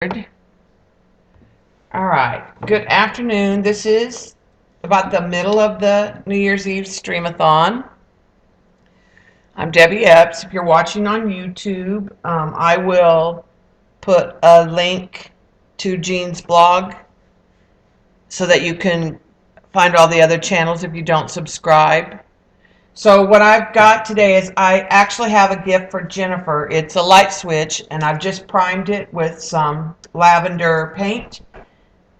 All right. Good afternoon. This is about the middle of the New Year's Eve Streamathon. I'm Debbie Epps. If you're watching on YouTube, I will put a link to Jean's blog so that you can find all the other channels if you don't subscribe. So what I've got today is I actually have a gift for Jennifer. It's a light switch, and I've just primed it with some lavender paint.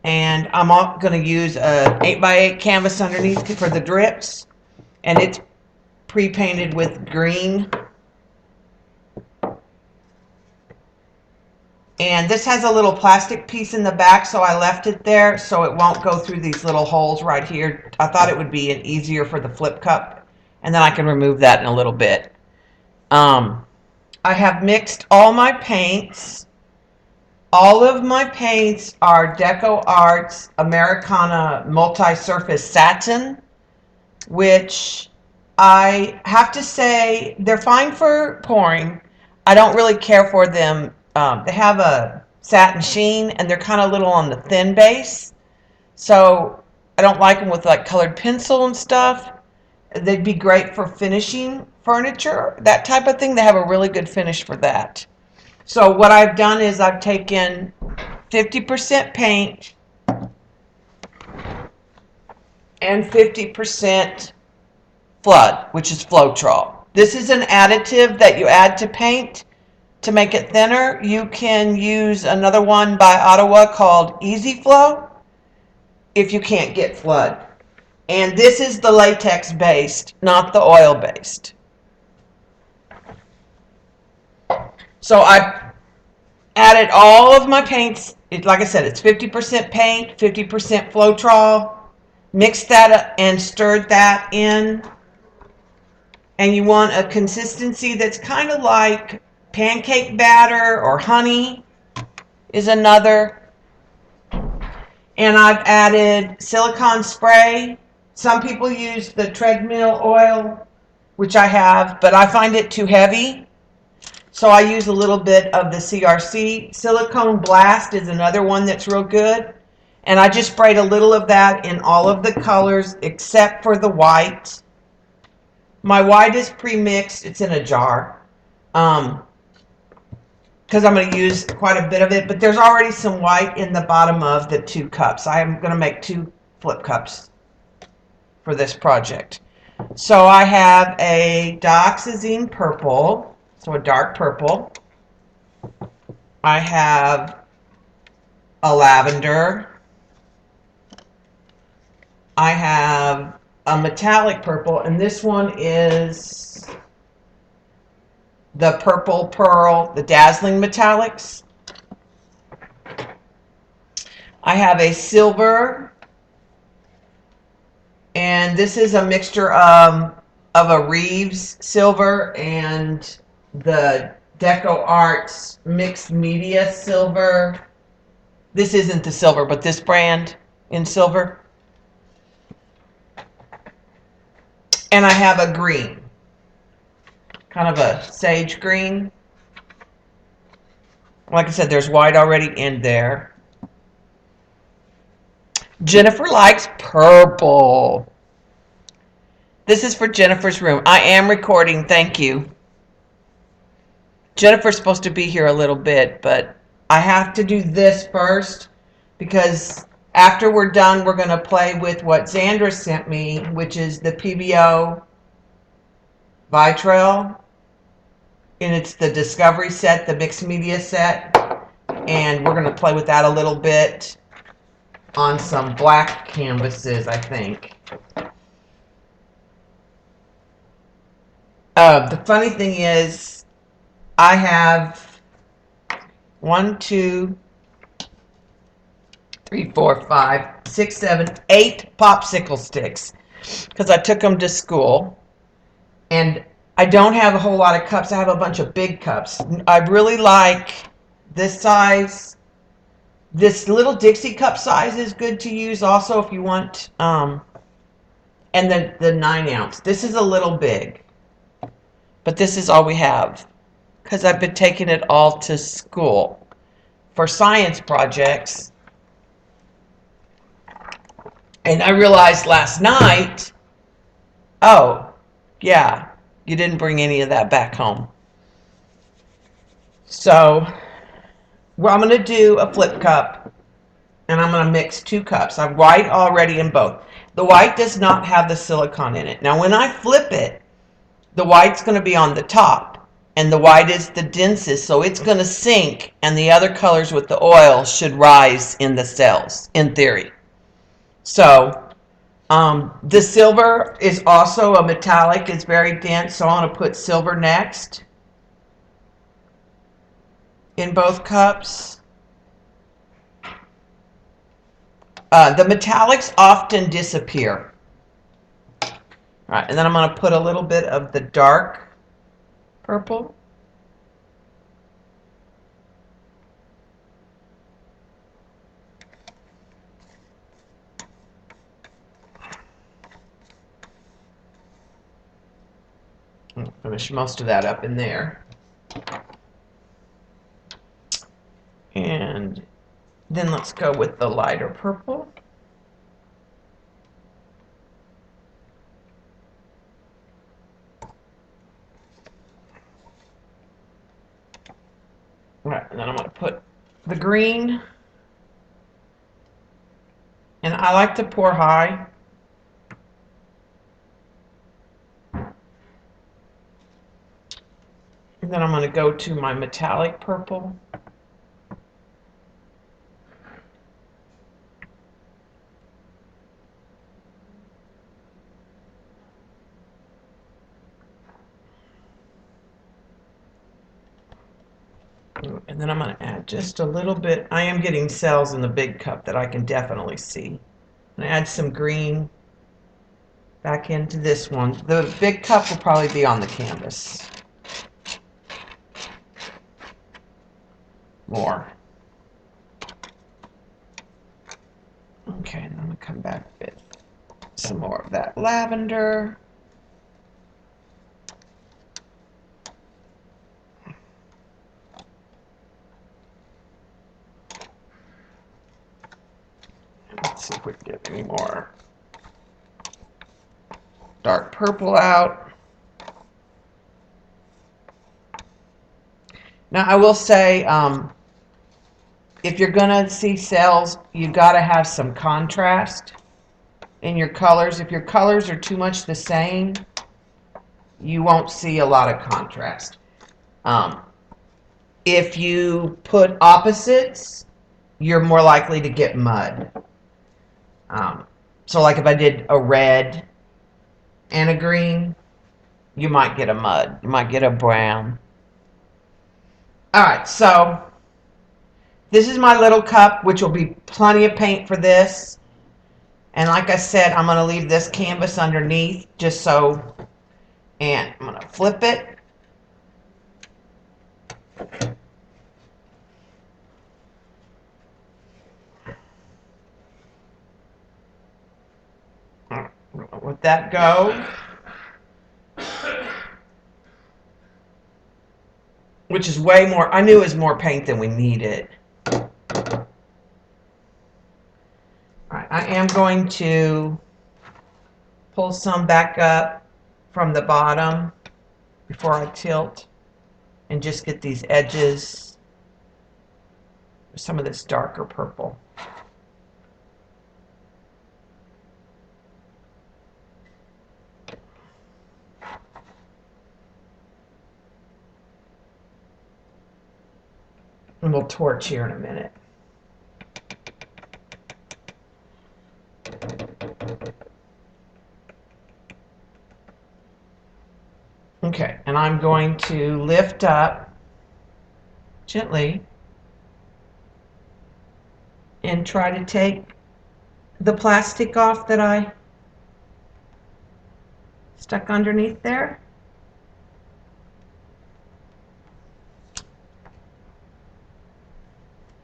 And I'm going to use a 8x8 canvas underneath for the drips, and it's pre-painted with green. And this has a little plastic piece in the back, so I left it there so it won't go through these little holes right here. I thought it would be easier for the flip cup, and then I can remove that in a little bit. I have mixed all my paints. All of my paints are Deco Arts Americana Multi-Surface Satin, which I have to say they're fine for pouring. I don't really care for them. They have a satin sheen, and they're kind of little on the thin base, so I don't like them with like colored pencil and stuff. They'd be great for finishing furniture, that type of thing. They have a really good finish for that. So what I've done is I've taken 50% paint and 50% flood, which is Floetrol. This is an additive that you add to paint to make it thinner. You can use another one by Ottawa called Easy Flow if you can't get flood. And this is the latex based, not the oil based. So I added all of my paints. Like I said, it's 50% paint, 50% Floetrol. Mixed that up and stirred that in. And you want a consistency that's kind of like pancake batter, or honey is another. And I've added silicone spray. Some people use the treadmill oil, which I have, but I find it too heavy. So I use a little bit of the CRC. Silicone Blast is another one that's real good. And I just sprayed a little of that in all of the colors except for the white. My white is pre-mixed. It's in a jar. Because I'm going to use quite a bit of it. But there's already some white in the bottom of the 2 cups. I am going to make 2 flip cups for this project. So I have a dioxazine purple. So a dark purple. I have a lavender. I have a metallic purple, and this one is the Purple Pearl, the Dazzling Metallics. I have a silver, and this is a mixture of a Reeves silver and the Deco Arts Mixed Media silver. This isn't the silver, but this brand in silver. And I have a green, kind of a sage green. Like I said, there's white already in there. Jennifer likes purple. This is for Jennifer's room. I am recording, thank you. Jennifer's supposed to be here a little bit, but I have to do this first because after we're done, we're going to play with what Xandra sent me, which is the PBO Vitrail. And it's the Discovery set, the mixed media set. And we're going to play with that a little bit on some black canvases, I think. The funny thing is, I have 1, 2, 3, 4, 5, 6, 7, 8 popsicle sticks because I took them to school. And I don't have a whole lot of cups. I have a bunch of big cups. I really like this size. This little Dixie cup size is good to use also if you want. And the 9 ounce. This is a little big. But this is all we have because I've been taking it all to school for science projects. And I realized last night, oh, yeah, you didn't bring any of that back home. So, well, I'm going to do a flip cup, and I'm going to mix 2 cups. I have white already in both. The white does not have the silicone in it. Now, when I flip it, the white's going to be on the top, and the white is the densest, so it's going to sink, and the other colors with the oil should rise in the cells, in theory. So, the silver is also a metallic. It's very dense, so I'm going to put silver next in both cups. The metallics often disappear. All right, and then I'm going to put a little bit of the dark purple. I'll finish most of that up in there. And then let's go with the lighter purple. All right, and then I'm going to put the green. And I like to pour high. And then I'm going to go to my metallic purple. And then I'm going to add just a little bit. I am getting cells in the big cup that I can definitely see. And add some green back into this one. The big cup will probably be on the canvas. More. Okay, and I'm going to come back with some more of that lavender. Let's see if we can get any more dark purple out. Now I will say, if you're going to see cells, you got to have some contrast in your colors. If your colors are too much the same, you won't see a lot of contrast. If you put opposites, you're more likely to get mud. So like if I did a red and a green, you might get a mud. You might get a brown. All right, so this is my little cup, which will be plenty of paint for this. And like I said, I'm going to leave this canvas underneath just so, and I'm going to flip it. Let that go. Which is way more, I knew it was more paint than we needed. All right, I am going to pull some back up from the bottom before I tilt and just get these edges, some of this darker purple. And we'll torch here in a minute. Okay, and I'm going to lift up gently and try to take the plastic off that I stuck underneath there.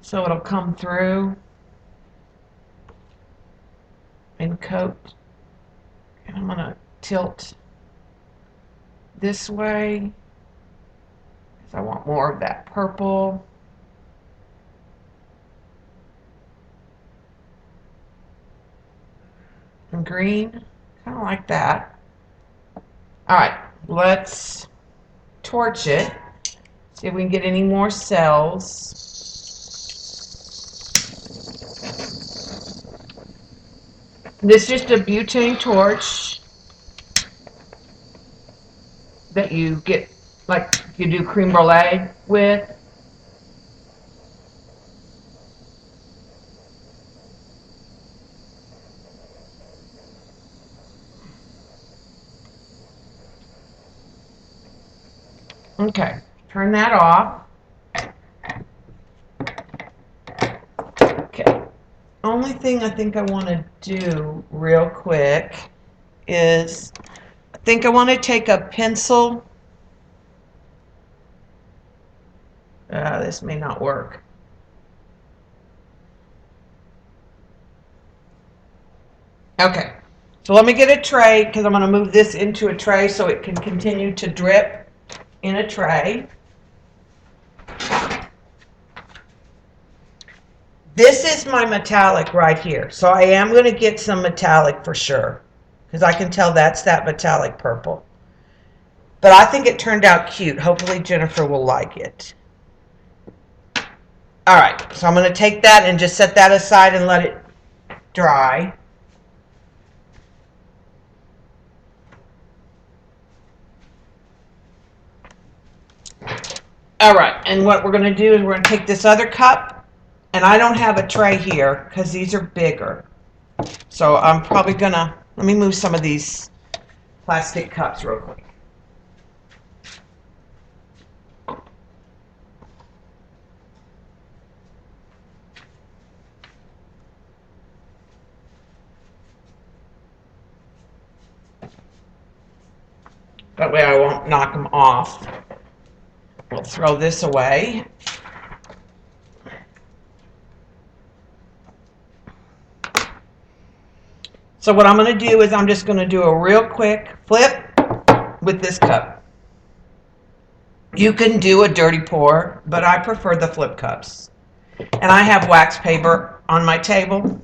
So it'll come through and coat. And I'm going to tilt this way because I want more of that purple. and green, kind of like that. All right, let's torch it. See if we can get any more cells. This is just a butane torch that you get, like you do creme brulee with. Okay, turn that off. Okay, only thing I think I want to do real quick is, I think I want to take a pencil. This may not work. Okay, so let me get a tray because I'm going to move this into a tray so it can continue to drip in a tray. This is my metallic right here, so I am going to get some metallic for sure because I can tell that's that metallic purple. But I think it turned out cute. Hopefully Jennifer will like it. All right, so I'm going to take that and just set that aside and let it dry. All right, and what we're going to do is we're going to take this other cup, and I don't have a tray here because these are bigger. So I'm probably going to, let me move some of these plastic cups real quick. That way I won't knock them off. We'll throw this away. So what I'm going to do is I'm just going to do a real quick flip with this cup. You can do a dirty pour, but I prefer the flip cups. And I have wax paper on my table.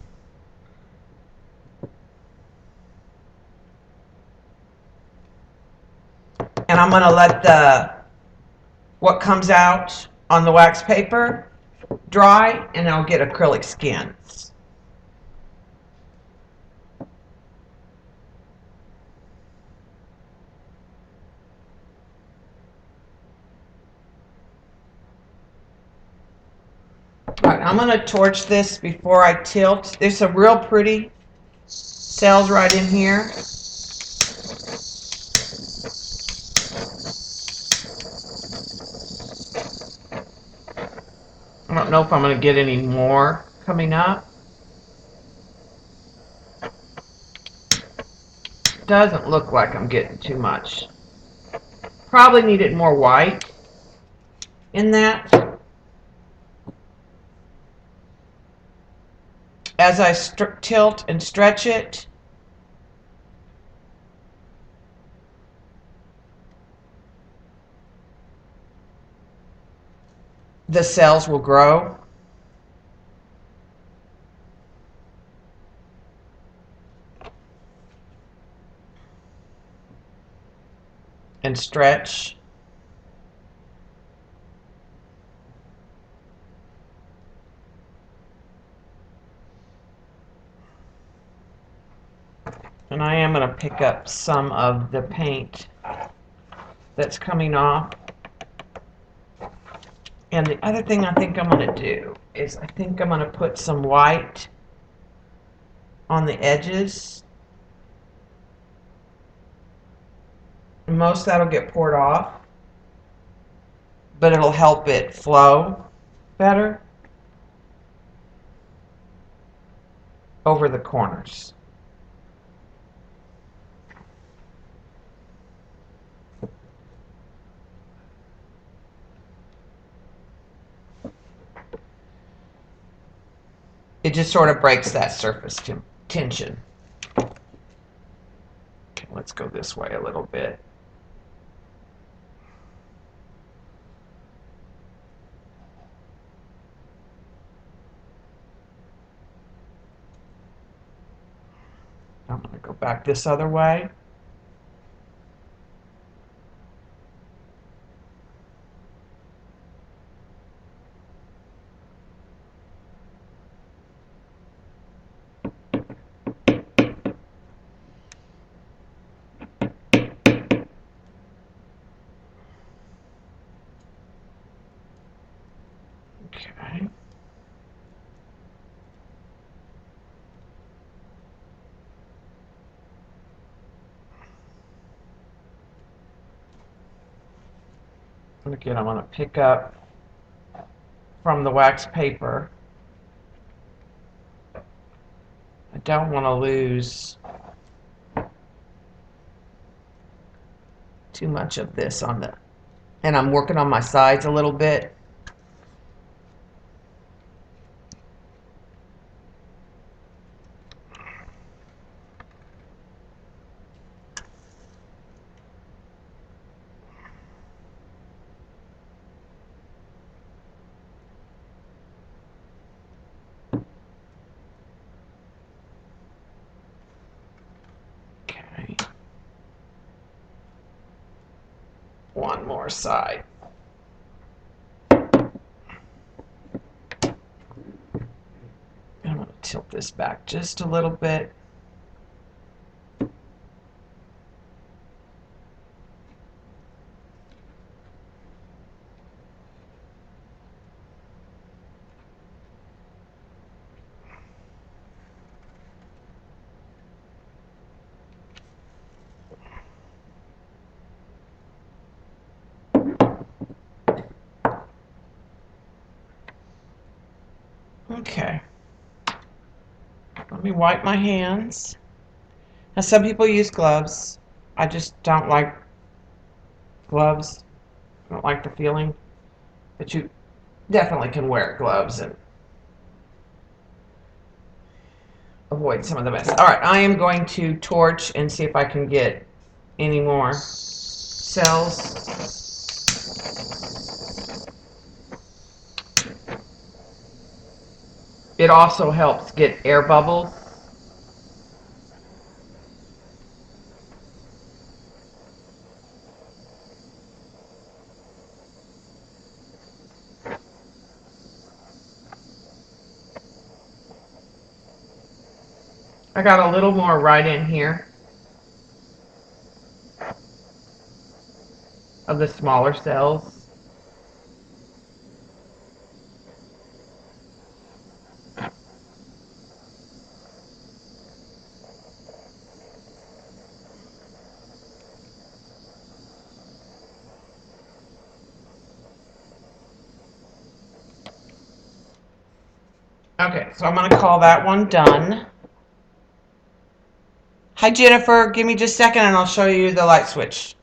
And I'm going to let what comes out on the wax paper dry, and I'll get acrylic skins. All right, I'm going to torch this before I tilt. There's some real pretty cells right in here. I don't know if I'm going to get any more coming up. Doesn't look like I'm getting too much. Probably needed more white in that. As I tilt and stretch it, the cells will grow. And stretch. And I am going to pick up some of the paint that's coming off. And the other thing I think I'm going to do is I think I'm going to put some white on the edges. Most that'll get poured off, but it'll help it flow better over the corners. It just sort of breaks that surface tension. Okay, let's go this way a little bit. I'm going to go back this other way. Okay. And again, I'm going to pick up from the wax paper. I don't want to lose too much of this on the, and I'm working on my sides a little bit. Okay. One more side. I'm going to tilt this back just a little bit. Okay. Let me wipe my hands. Now, some people use gloves. I just don't like gloves. I don't like the feeling. But you definitely can wear gloves and avoid some of the mess. All right, I am going to torch and see if I can get any more cells. It also helps get air bubbles. I got a little more right in here of the smaller cells. Okay, so I'm going to call that one done. Hi, Jennifer. Give me just a second and I'll show you the light switch.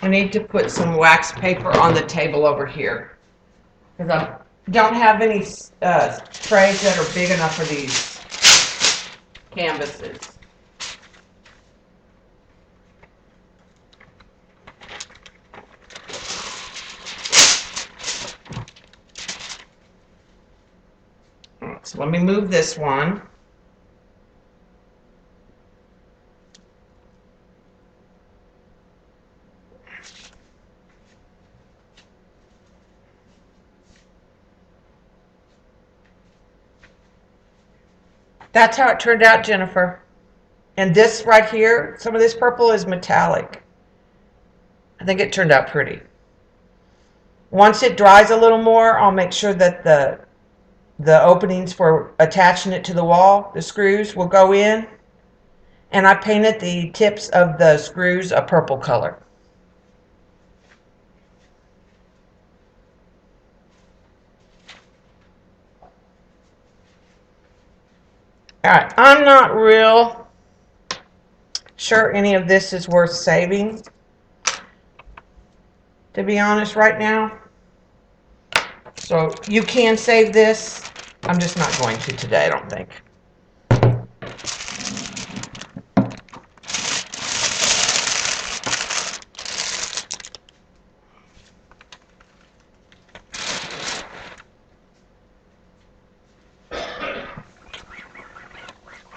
I need to put some wax paper on the table over here because I don't have any trays that are big enough for these canvases. So let me move this one. That's how it turned out, Jennifer. And this right here, some of this purple is metallic. I think it turned out pretty. Once it dries a little more, I'll make sure that the openings for attaching it to the wall, the screws, will go in. And I painted the tips of the screws a purple color. All right, I'm not real sure any of this is worth saving, to be honest, right now. So you can save this. I'm just not going to today, I don't think.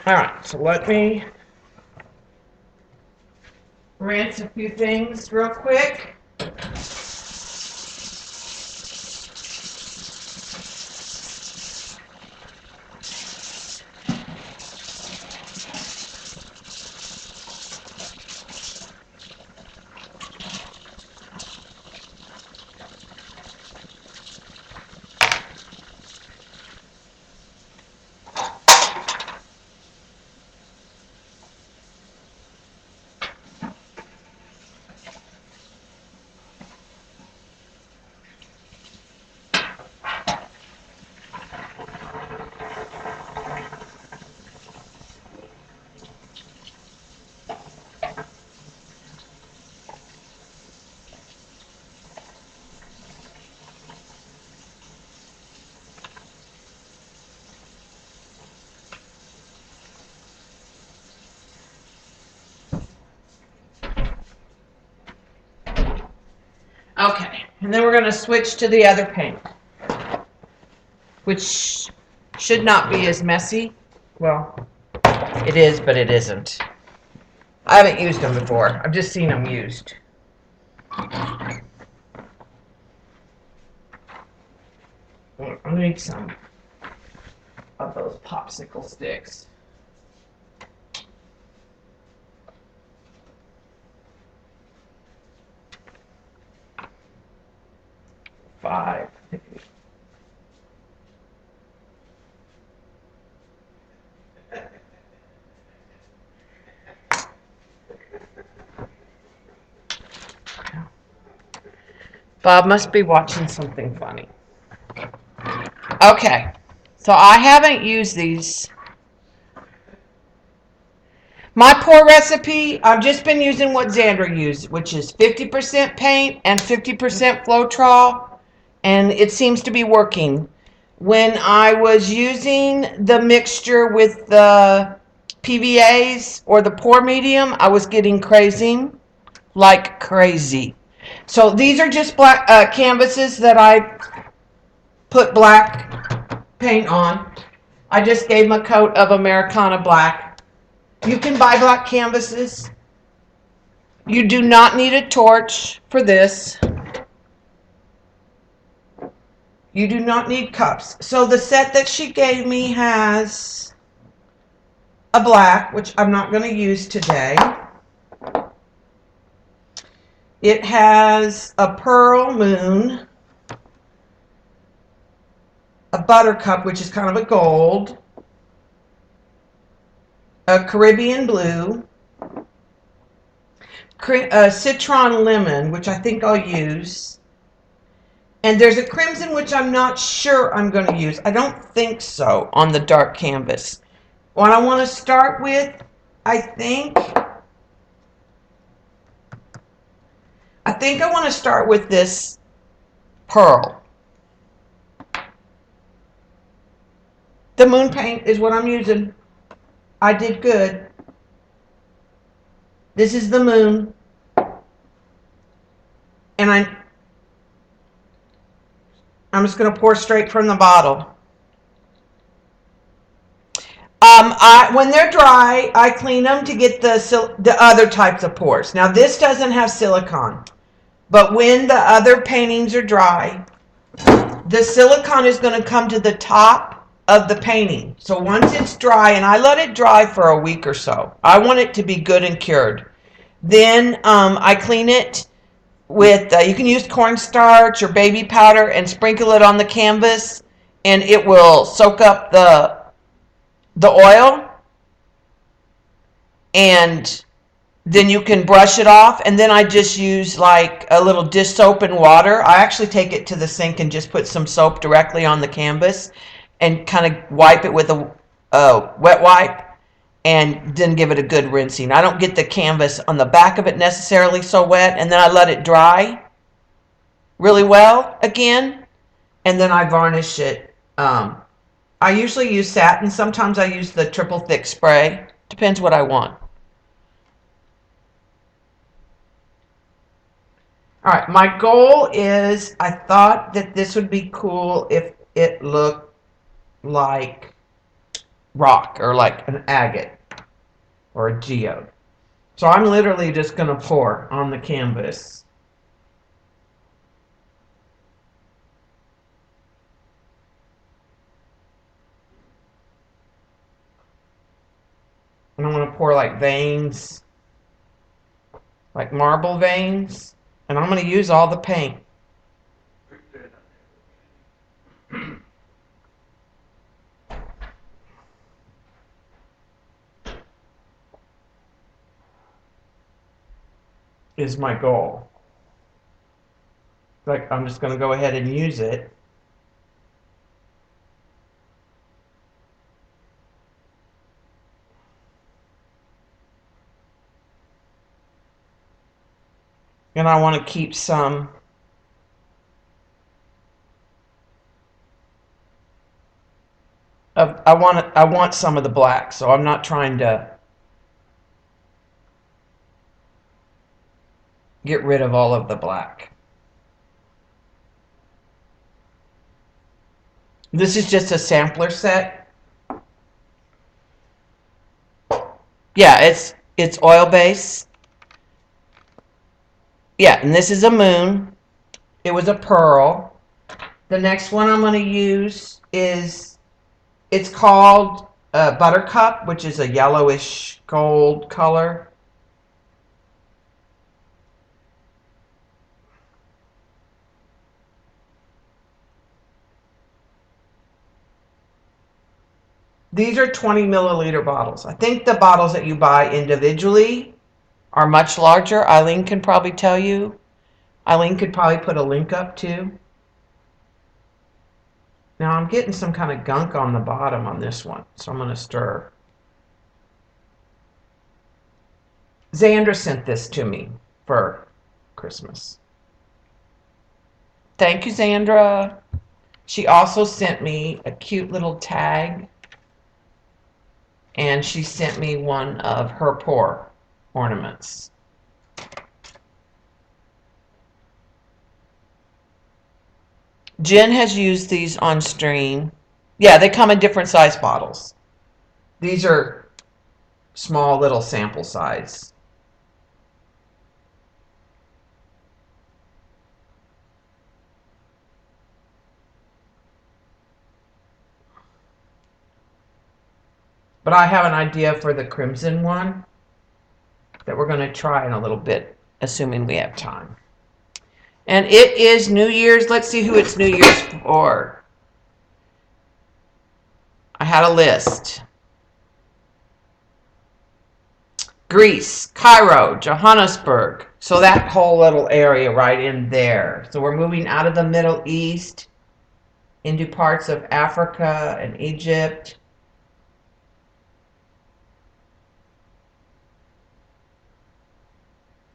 All right, so let me rinse a few things real quick. Okay, and then we're going to switch to the other paint, which should not be as messy. Well, it is, but it isn't. I haven't used them before. I've just seen them used. I need some of those popsicle sticks. Five. Bob must be watching something funny. Okay, so I haven't used these. My pour recipe, I've just been using what Xandra used, which is 50% paint and 50% Floetrol, and it seems to be working. When I was using the mixture with the PVAs or the pour medium, I was getting crazy, like crazy. So these are just black canvases that I put black paint on. I just gave them a coat of Americana black. You can buy black canvases. You do not need a torch for this. You do not need cups. So the set that she gave me has a black, which I'm not going to use today. It has a pearl moon, a buttercup, which is kind of a gold, a Caribbean blue, a citron lemon, which I think I'll use, and there's a crimson, which I'm not sure I'm going to use. I don't think so on the dark canvas. What I want to start with, I think I want to start with this pearl. The moon paint is what I'm using. I did good. This is the moon. And I'm just going to pour straight from the bottle. When they're dry, I clean them to get the other types of pours. Now this doesn't have silicone, but when the other paintings are dry, the silicone is going to come to the top of the painting. So once it's dry, and I let it dry for a week or so, I want it to be good and cured. Then I clean it with, you can use cornstarch or baby powder and sprinkle it on the canvas, and it will soak up the oil, and then you can brush it off. And then I just use like a little dish soap and water. I actually take it to the sink and just put some soap directly on the canvas and kind of wipe it with a wet wipe, and then give it a good rinsing. I don't get the canvas on the back of it necessarily so wet, and then I let it dry really well again, and then I varnish it. I usually use satin. Sometimes I use the triple thick spray. Depends what I want. All right, my goal is, I thought that this would be cool if it looked like rock or like an agate or a geode. So I'm literally just going to pour on the canvas. And I'm going to pour like veins, like marble veins. And I'm going to use all the paint. Is my goal. Like, I'm just going to go ahead and use it. And I want to keep some of, I want some of the black, so I'm not trying to get rid of all of the black. This is just a sampler set. Yeah, it's oil base. Yeah, and this is a moon. It was a pearl. The next one I'm going to use is, it's called Buttercup, which is a yellowish gold color. These are 20 milliliter bottles. I think the bottles that you buy individually are much larger. Eileen can probably tell you. Eileen could probably put a link up too. Now I'm getting some kind of gunk on the bottom on this one, so I'm going to stir. Xandra sent this to me for Christmas. Thank you, Xandra. She also sent me a cute little tag, and she sent me one of her pour ornaments. Jen has used these on stream. Yeah, they come in different size bottles. These are small little sample size. But I have an idea for the crimson one that we're going to try in a little bit, assuming we have time. And it is New Year's. Let's see who it's New Year's for. I had a list. Greece, Cairo, Johannesburg. So that whole little area right in there. So we're moving out of the Middle East into parts of Africa and Egypt.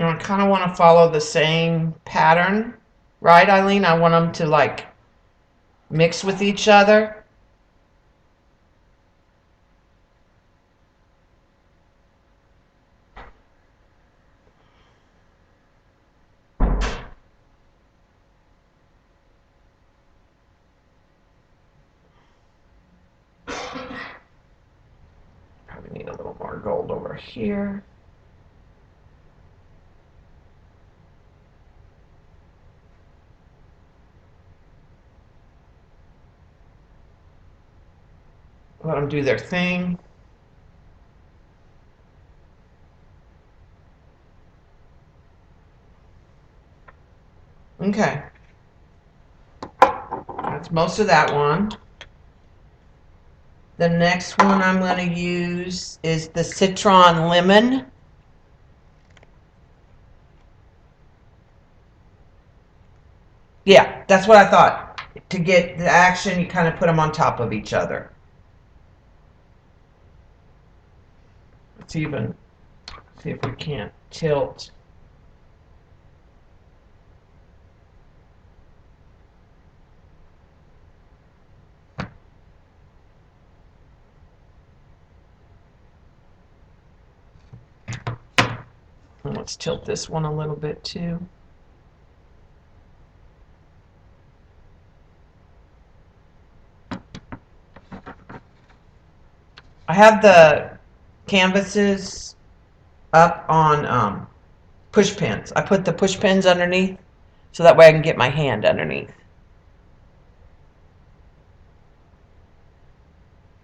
And I kind of want to follow the same pattern, right, Eileen? I want them to like mix with each other. Probably need a little more gold over here. Let them do their thing. Okay. That's most of that one. The next one I'm going to use is the Citron Lemon. Yeah, that's what I thought. To get the action, you kind of put them on top of each other. Let's even see if we can't tilt. And let's tilt this one a little bit too. I have the canvases up on push pins. I put the push pins underneath so that way I can get my hand underneath.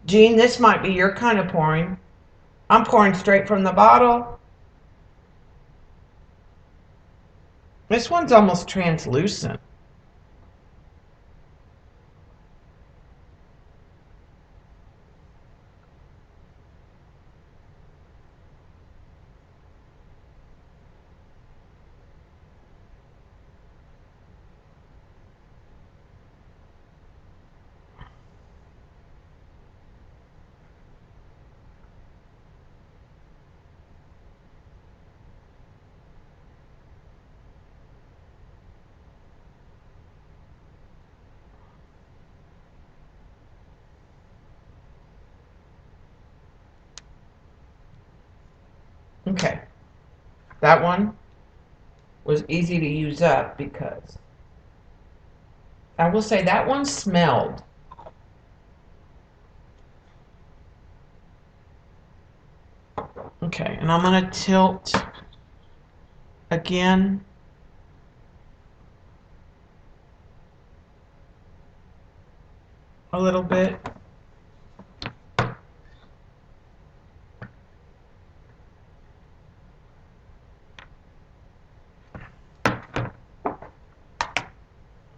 Jean, this might be your kind of pouring. I'm pouring straight from the bottle. This one's almost translucent. Okay, that one was easy to use up because I will say that one smelled. Okay, and I'm going to tilt again. A little bit.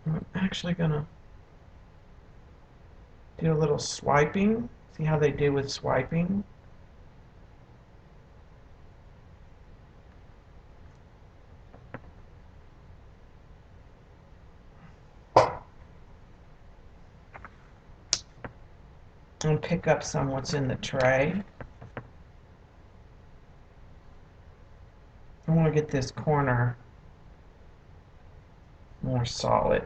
I'm actually going to do a little swiping. See how they do with swiping? And pick up some what's in the tray. I want to get this corner more solid.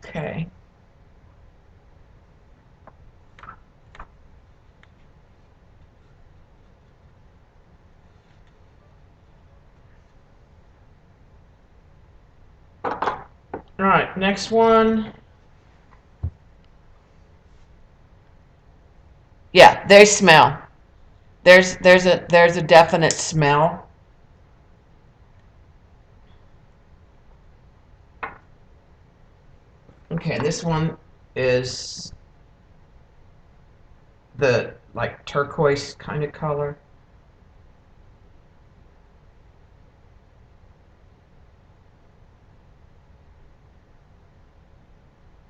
Okay. All right, next one. Yeah, they smell. There's a definite smell. Okay, this one is the like turquoise kind of color.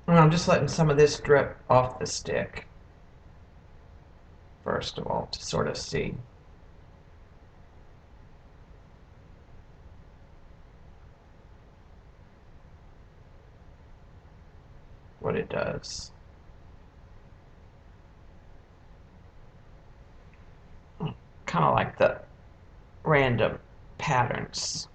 And I'm just letting some of this drip off the stick, first of all, to sort of see. What it does. Kind of like the random patterns.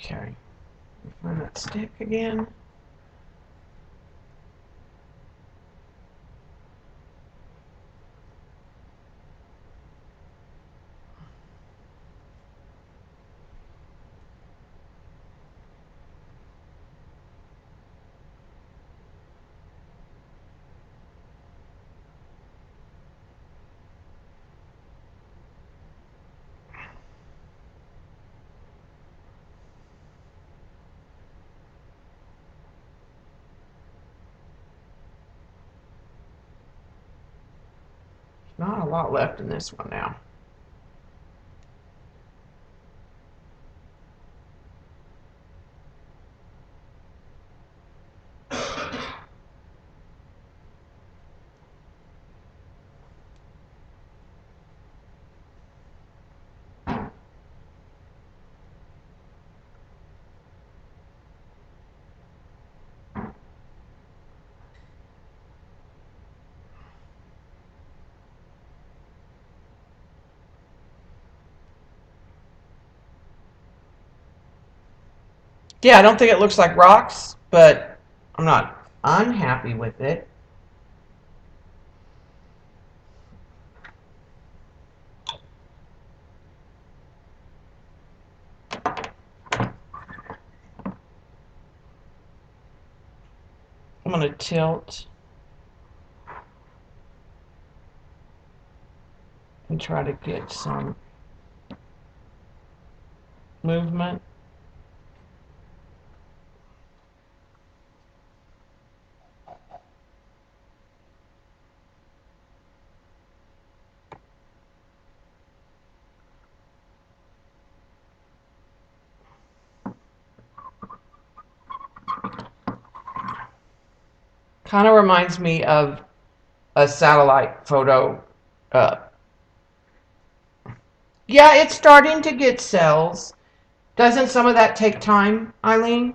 Okay. Find that stick again. Not a lot left in this one now. Yeah, I don't think it looks like rocks, but I'm not unhappy with it. I'm going to tilt and try to get some movement. Kind of reminds me of a satellite photo. Yeah, it's starting to get cells. Doesn't some of that take time, Eileen?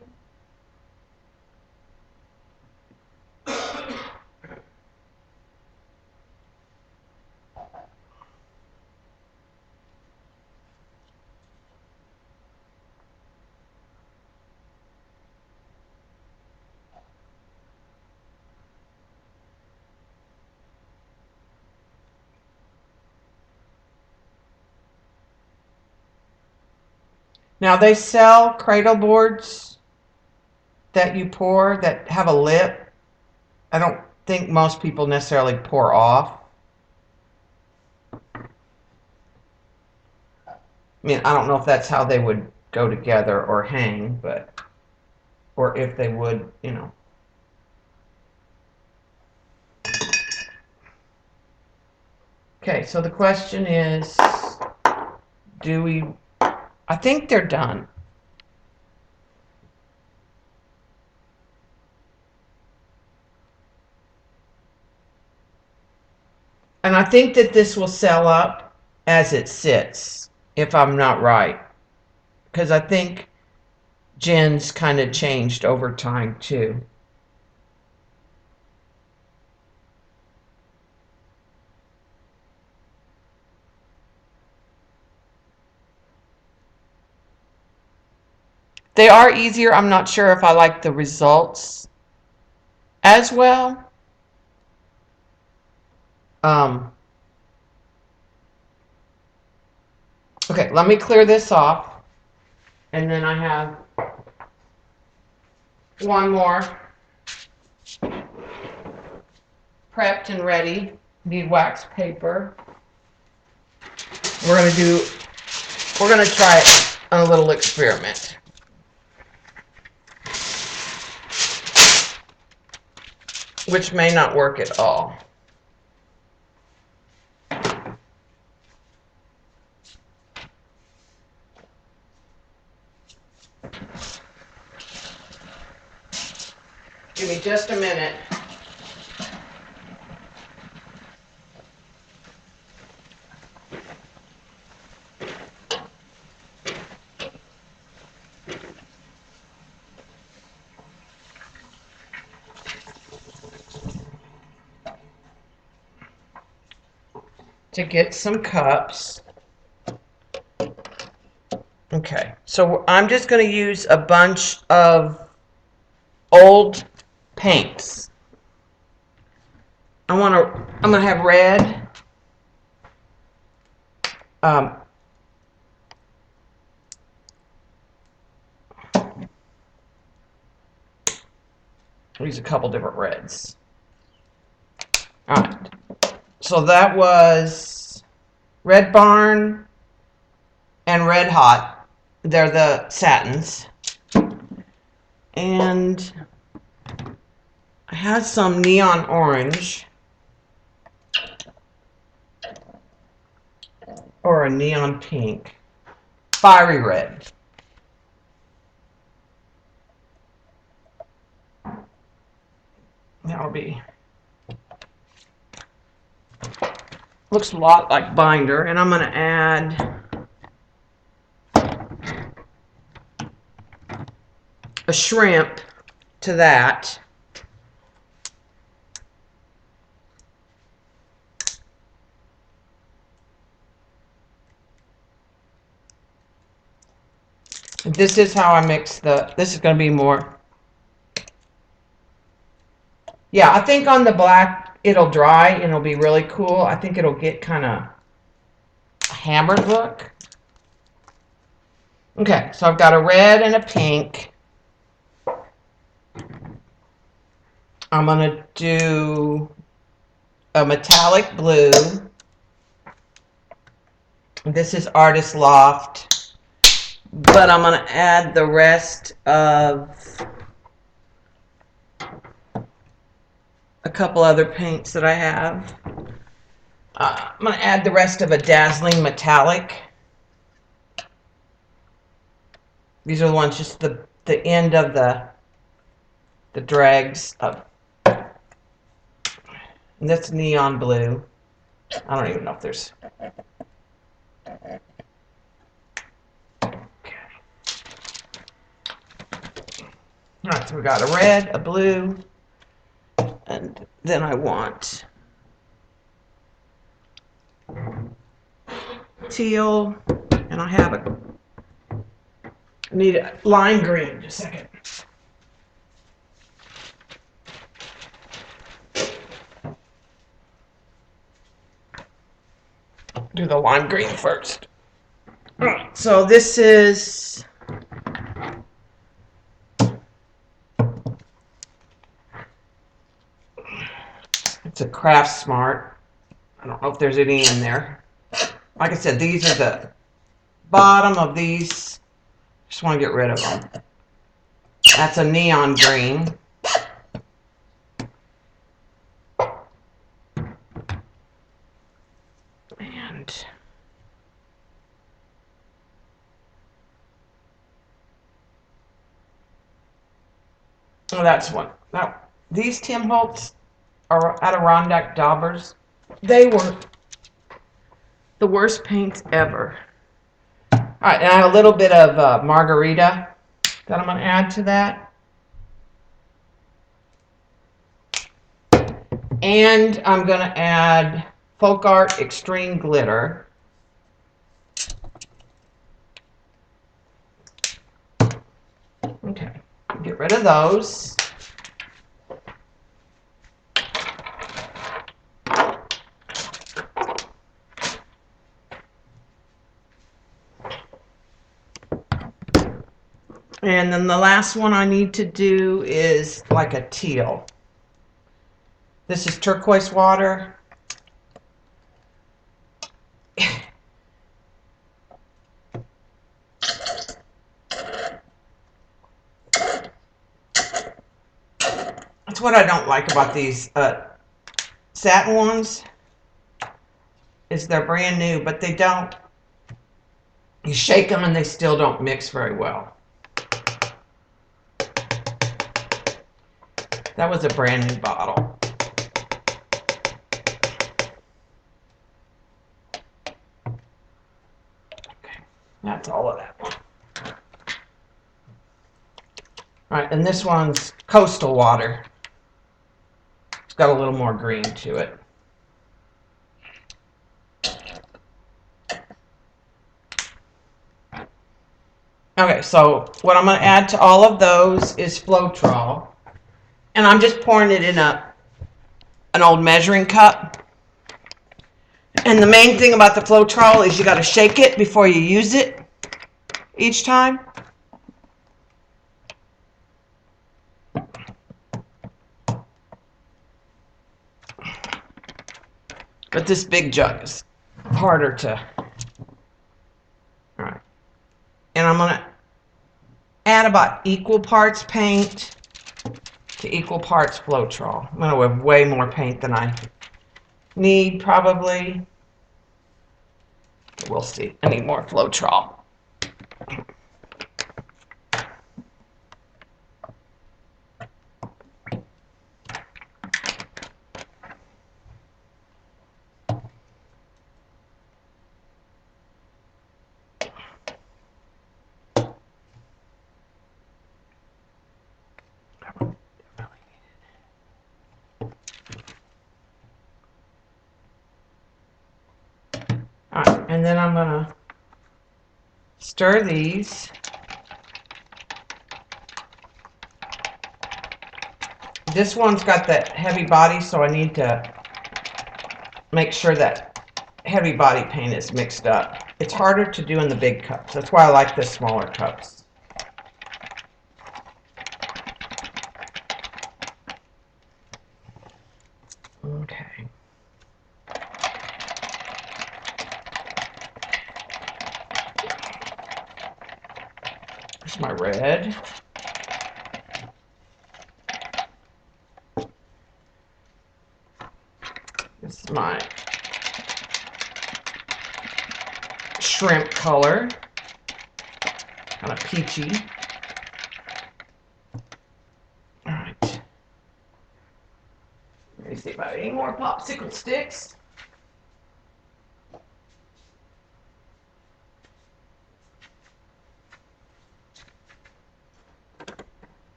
Now they sell cradle boards that you pour that have a lip. I don't think most people necessarily pour off. I mean, I don't know if that's how they would go together or hang, but, or if they would, you know. Okay, so the question is, do we, I think they're done. And I think that this will sell up as it sits, if I'm not right. Because I think Jen's kind of changed over time too. They are easier. I'm not sure if I like the results as well. Um, okay, let me clear this off. And then I have one more prepped and ready. Need wax paper. We're gonna try it on a little experiment. Which may not work at all. Give me just a minute. To get some cups. Okay, so I'm just going to use a bunch of old paints. I'm gonna have red. Um, I'll use a couple different reds. All right, so that was Red Barn and Red Hot. They're the satins. And I had some neon orange or a neon pink. Fiery red. That'll be, looks a lot like binder, and I'm going to add a shrimp to that. This is how I mix this is going to be more. Yeah, I think on the black it'll dry and it'll be really cool. I think it'll get kind of a hammered look. Okay, so I've got a red and a pink. I'm going to do a metallic blue. This is Artist Loft, but I'm going to add the rest of a couple other paints that I have. I'm going to add the rest of a Dazzling Metallic. These are the ones, just the end of the dregs of, and that's neon blue. I don't even know if there's, okay. All right, so we got a red, a blue, and then I want teal, and I have I need a lime green. Just a second. Do the lime green first. All right, so this is it's a Craft Smart. I don't know if there's any in there. Like I said, these are the bottom of these. Just want to get rid of them. That's a neon green. And oh, that's one. Now, these Tim Holtz are Adirondack Daubers. They were the worst paints ever. All right, and I have a little bit of margarita that I'm going to add to that. And I'm going to add Folk Art Extreme Glitter. Okay, get rid of those. And then the last one I need to do is like a teal. This is turquoise water. That's what I don't like about these satin ones, is they're brand new, but they don't, you shake them and they still don't mix very well. That was a brand new bottle. Okay, that's all of that one. All right, and this one's Coastal Water. It's got a little more green to it. Okay, so what I'm going to add to all of those is Floetrol. And I'm just pouring it in an old measuring cup. And the main thing about the Floetrol is you got to shake it before you use it each time. But this big jug is harder to. All right. And I'm going to add about equal parts paint to equal parts Floetrol. I'm going to have way more paint than I need, probably. We'll see. I need more Floetrol. All right, and then I'm going to stir these. This one's got that heavy body, so I need to make sure that heavy body paint is mixed up. It's harder to do in the big cups. That's why I like the smaller cups. Okay. Here's my red. This is my shrimp color. Kind of peachy. Alright. Let me see if I have any more popsicle sticks.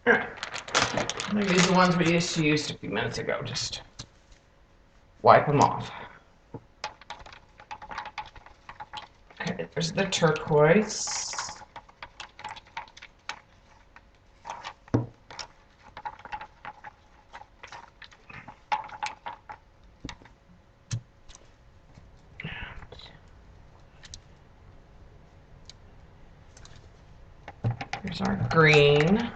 I'm going to use the ones we just used a few minutes ago. Just wipe them off. Okay, there's the turquoise. Here's our green.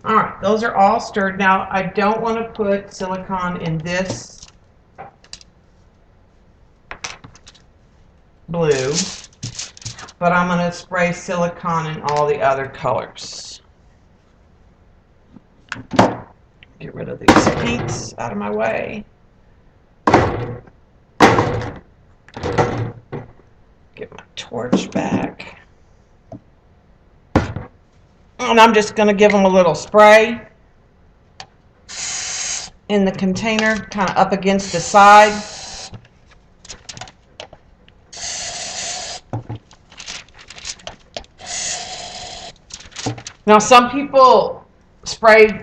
All right, those are all stirred. Now, I don't want to put silicone in this blue, but I'm going to spray silicone in all the other colors. Get rid of these paints out of my way. Get my torch back. And I'm just going to give them a little spray in the container, kind of up against the side. Now, some people spray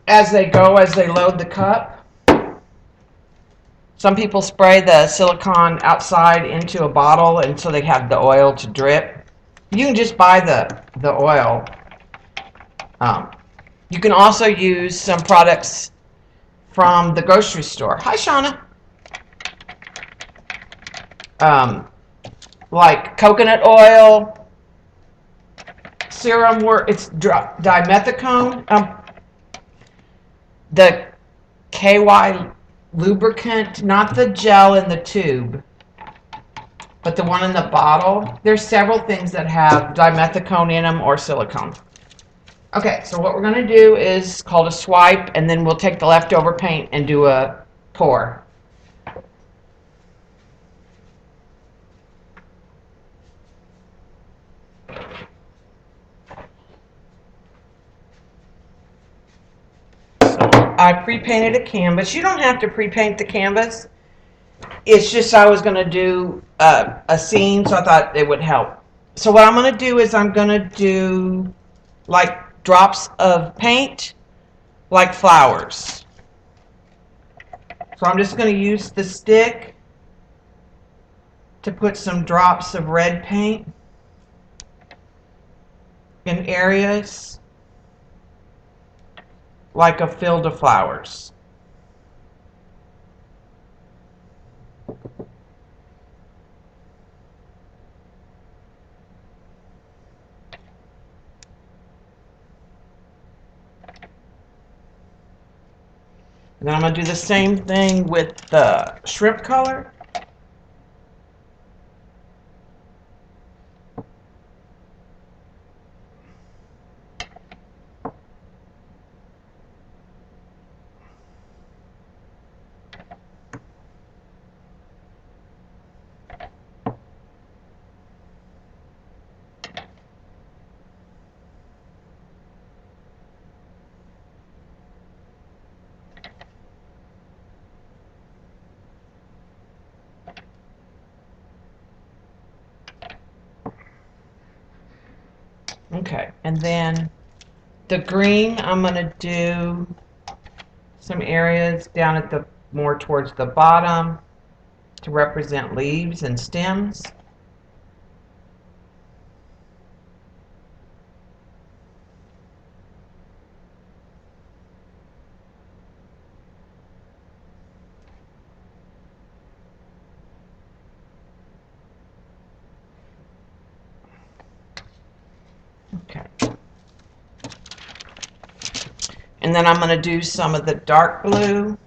as they go, as they load the cup. Some people spray the silicone outside into a bottle, and so they have the oil to drip. You can just buy the oil. You can also use some products from the grocery store. Hi, Shauna. Like coconut oil, serum, where it's dimethicone. The KY lubricant, not the gel in the tube, but the one in the bottle. There's several things that have dimethicone in them or silicone. Okay, so what we're going to do is called a swipe, and then we'll take the leftover paint and do a pour. So I pre-painted a canvas. You don't have to pre-paint the canvas. It's just I was going to do a scene, so I thought it would help. So what I'm going to do is I'm going to do like drops of paint, like flowers. So I'm just going to use the stick to put some drops of red paint in areas like a field of flowers. And then I'm going to do the same thing with the shrimp color. Okay, and then the green, I'm going to do some areas down at the more towards the bottom to represent leaves and stems. Okay. And then I'm going to do some of the dark blue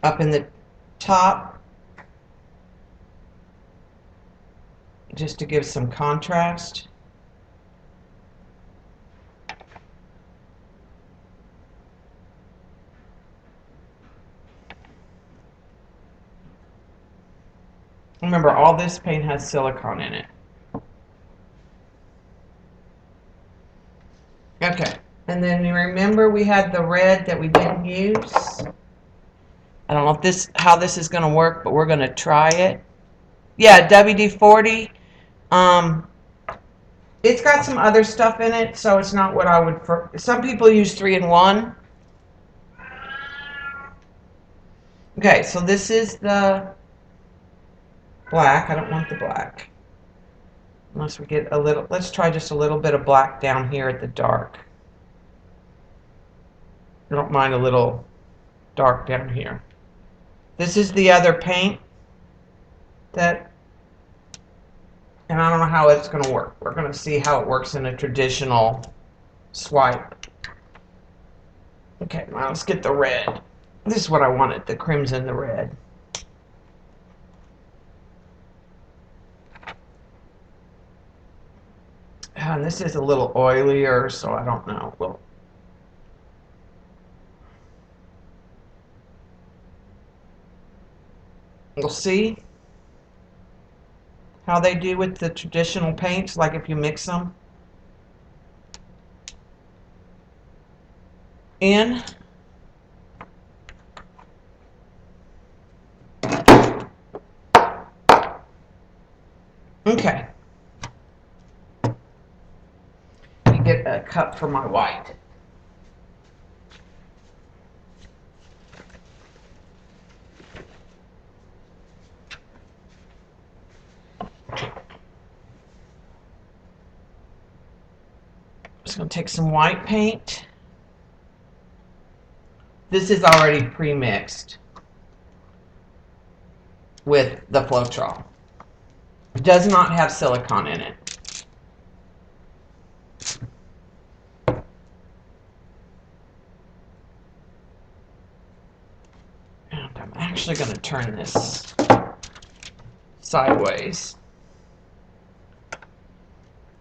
up in the top just to give some contrast. Remember, all this paint has silicone in it. Okay, and then you remember we had the red that we didn't use. I don't know if how this is going to work, but we're going to try it. Yeah, WD-40. It's got some other stuff in it, so it's not what I would. Some people use 3-in-1. Okay, so this is the black. I don't want the black. Unless we get a little, let's try just a little bit of black down here at the dark. I don't mind a little dark down here. This is the other paint that, and I don't know how it's going to work. We're going to see how it works in a traditional swipe. Okay, now let's get the red. This is what I wanted, the crimson, the red. And this is a little oilier, so I don't know. We'll see how they do with the traditional paints, like if you mix them in. Okay. You get a cup for my white. Just going to take some white paint. This is already pre-mixed with the Floetrol. It does not have silicone in it. And I'm actually going to turn this sideways.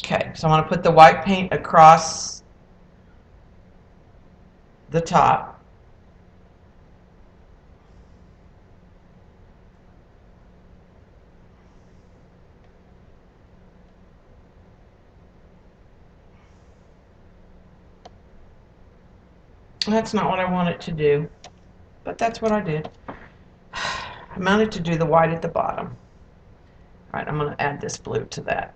Okay, so I'm going to put the white paint across the top. That's not what I want it to do, but that's what I did. I wanted to do the white at the bottom. All right, I'm going to add this blue to that.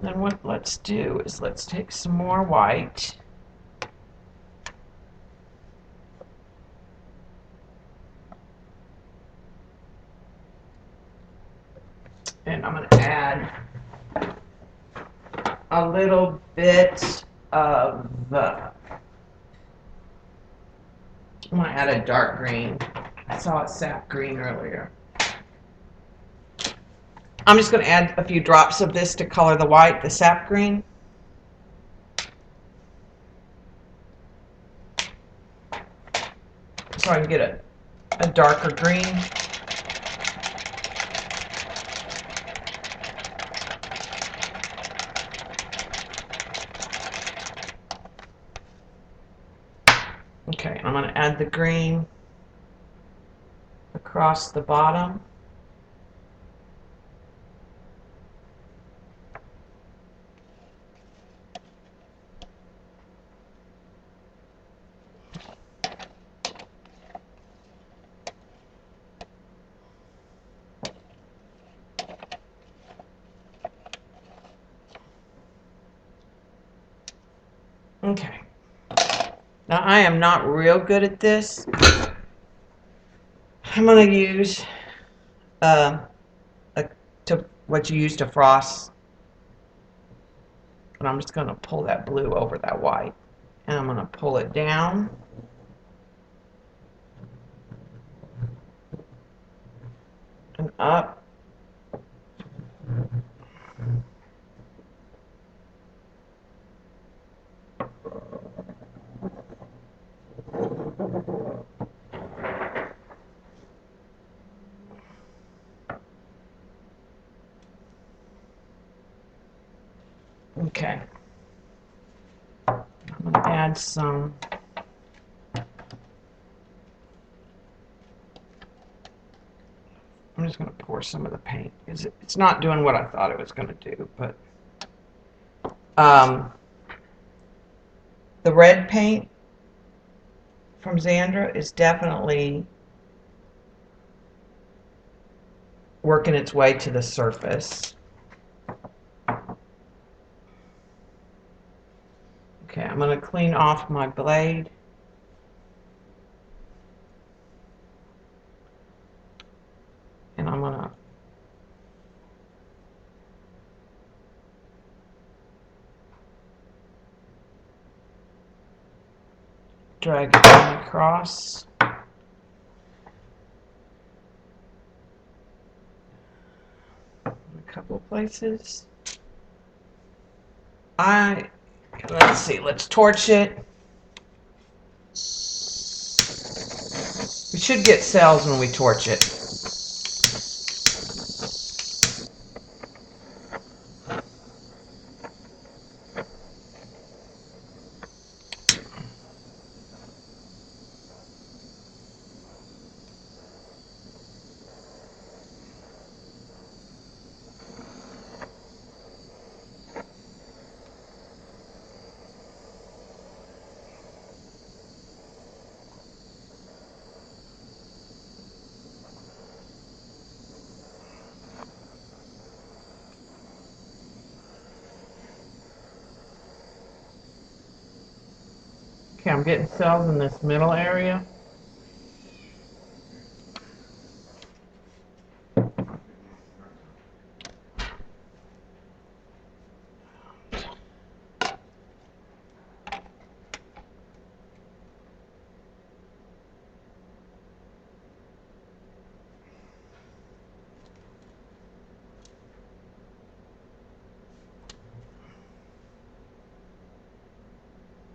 Then what let's do is let's take some more white. And I'm going to add a little bit of I'm going to add a dark green. I saw it sap green earlier. I'm just going to add a few drops of this to color the white, the sap green. So I can get a darker green. Okay, I'm going to add the green across the bottom. Okay. Now I am not real good at this. I'm going to use what you use to frost. But I'm just going to pull that blue over that white. And I'm going to pull it down. And up. Okay. I'm going to add some I'm just going to pour some of the paint because it's not doing what I thought it was going to do, but the red paint from Xandra is definitely working its way to the surface. Okay, I'm going to clean off my blade. And I'm going to drag it across. A couple of places. Let's see, let's torch it. We should get cells when we torch it. Okay, I'm getting cells in this middle area.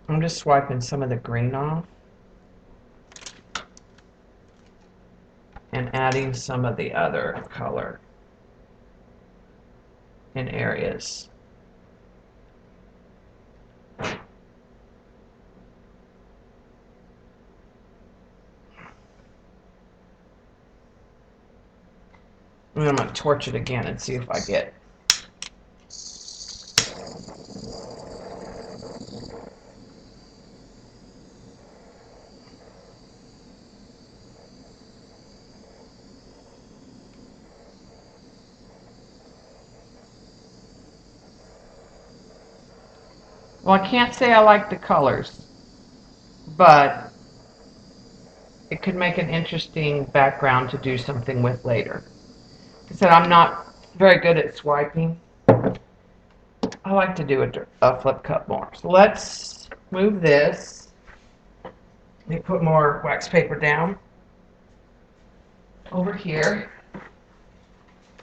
I'm just swiping some of the green off and adding some of the other color in areas. And I'm going to torch it again and see if I get Well, I can't say I like the colors, but it could make an interesting background to do something with later. Like I said, I'm not very good at swiping. I like to do a flip cup more. So let's move this. Let me put more wax paper down over here.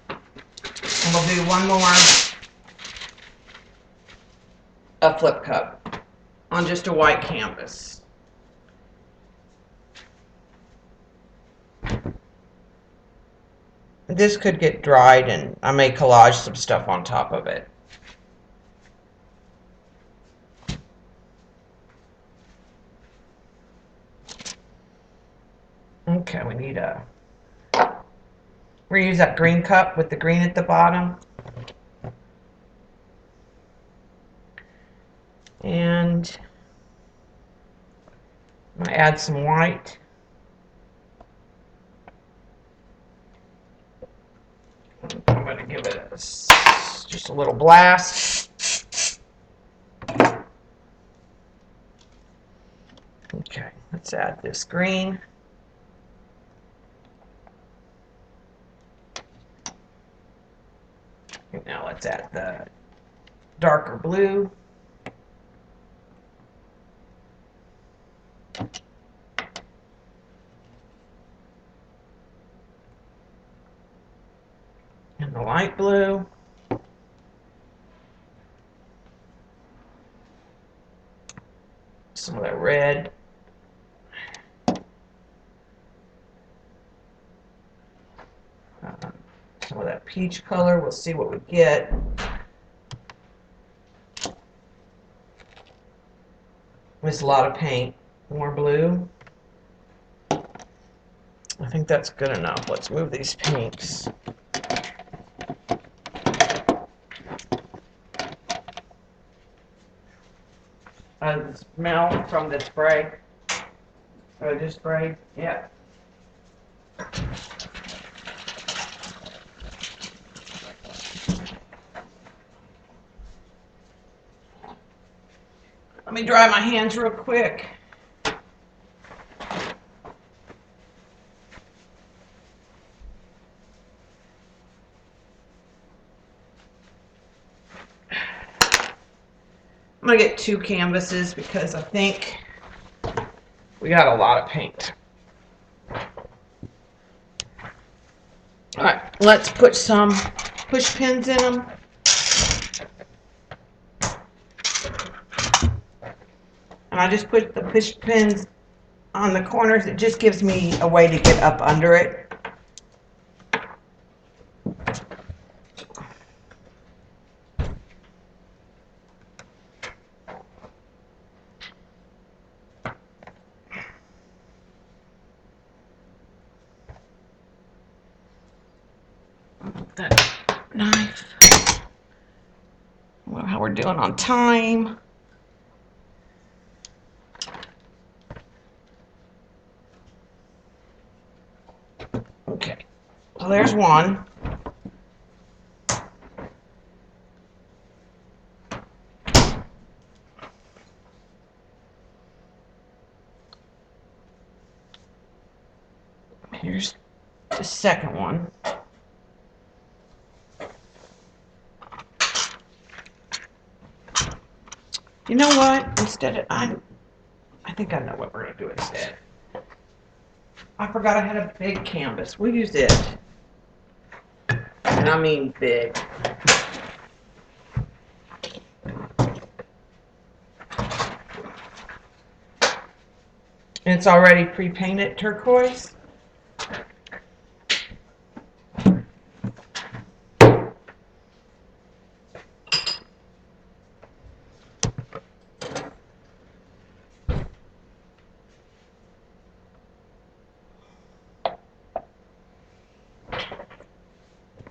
And we'll do one more a flip cup on just a white canvas. This could get dried and I may collage some stuff on top of it. Okay, we need we're gonna use that green cup with the green at the bottom. And I'm gonna add some white. I'm gonna give it just a little blast. Okay, let's add this green. And now let's add the darker blue. And the light blue. Some of that red. Some of that peach color. We'll see what we get. There's a lot of paint. More blue. I think that's good enough. Let's move these pinks. The smell from the spray. Or this spray? Yeah. Let me dry my hands real quick. I'm going to get 2 canvases because I think we got a lot of paint. Alright, let's put some push pins in them. And I just put the push pins on the corners. It just gives me a way to get up under it. That knife. I don't know how we're doing on time. Okay, well there's one. Here's the second one. You know what? Instead of, I think I know what we're going to do instead. I forgot I had a big canvas. We'll use it. And I mean big. And it's already pre-painted turquoise.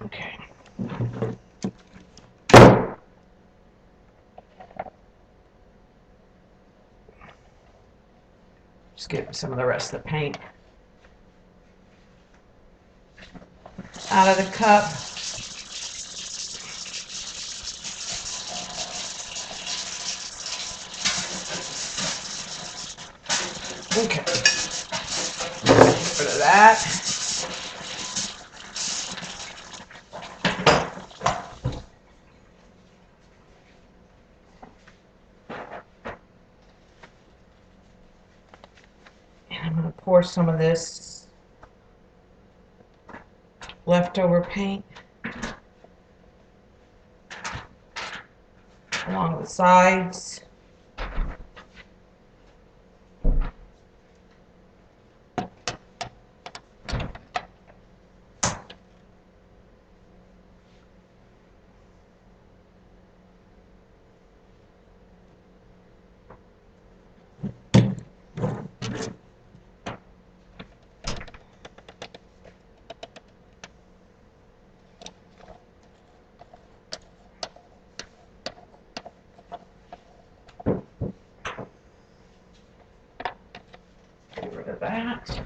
Okay. Just get some of the rest of the paint out of the cup. Okay. Get rid of that. And I'm going to pour some of this leftover paint along the sides. Get rid of that.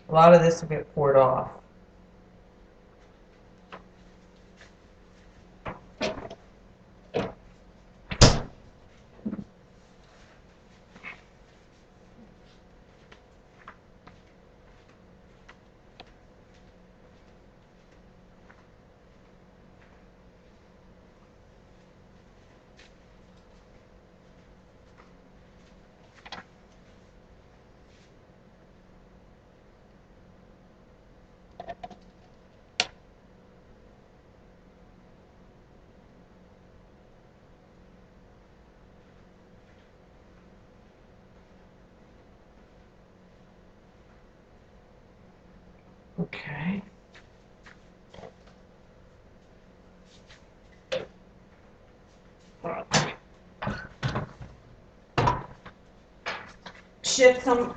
A lot of this will get poured off. Okay. Shift some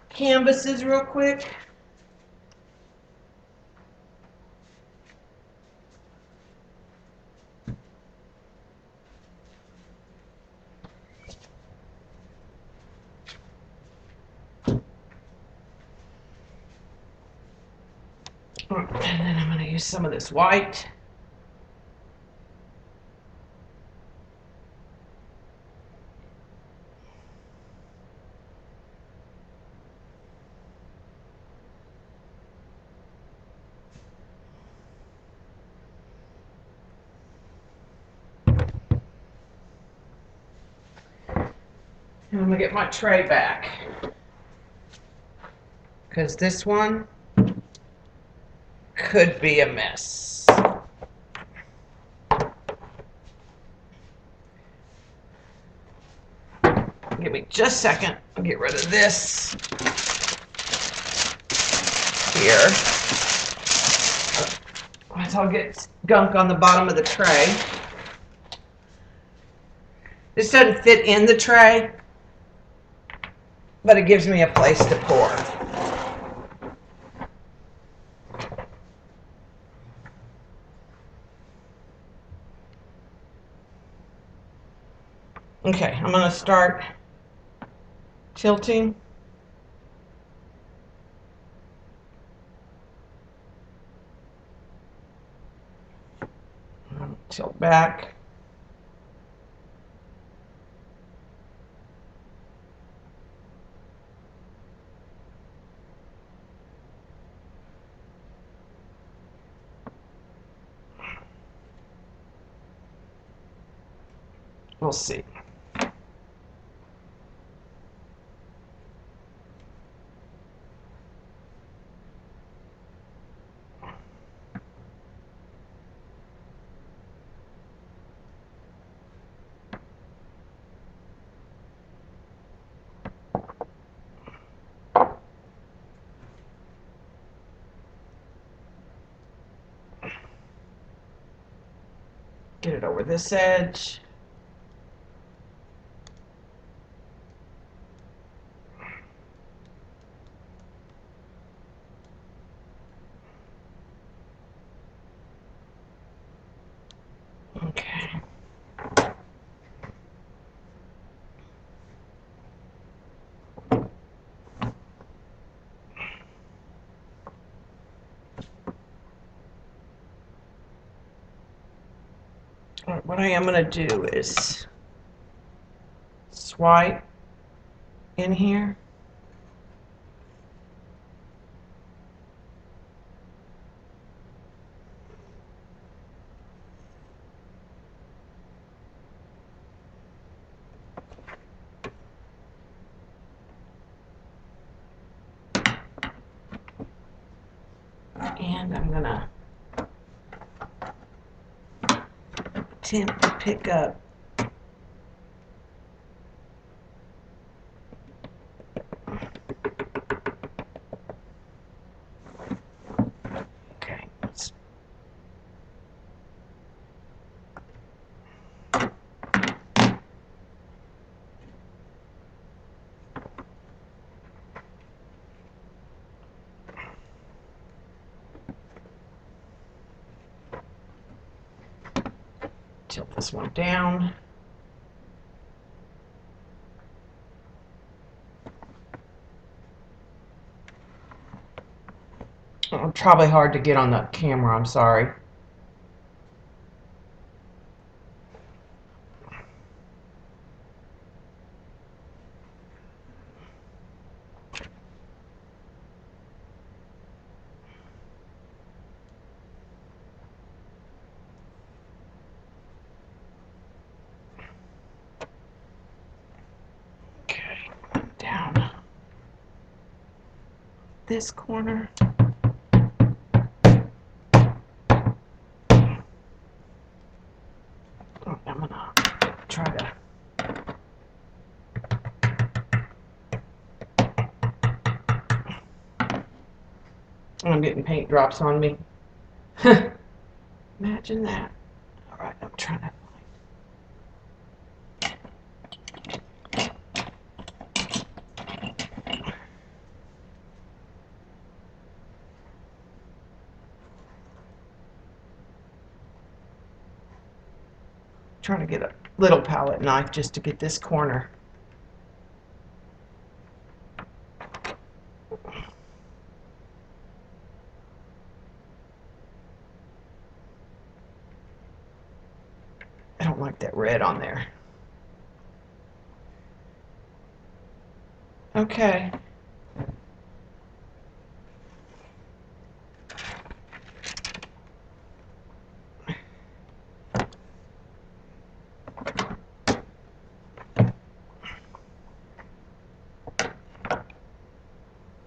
canvases real quick. And then I'm going to use some of this white. And I'm going to get my tray back. Because this one could be a mess. Give me just a second. I'll get rid of this here. I'll get gunk on the bottom of the tray. This doesn't fit in the tray, but it gives me a place to pour. Okay, I'm going to start tilting. Tilt back. We'll see. Get it over this edge. Okay. What I am going to do is swipe in here. And I'm going to attempt to pick up okay. Tilt this one down. Oh, probably hard to get on the camera, I'm sorry. Okay, down this corner. Oh, I'm gonna try to I'm getting paint drops on me. Imagine that. All right, I'm trying to get a little palette knife just to get this corner. I don't like that red on there. Okay.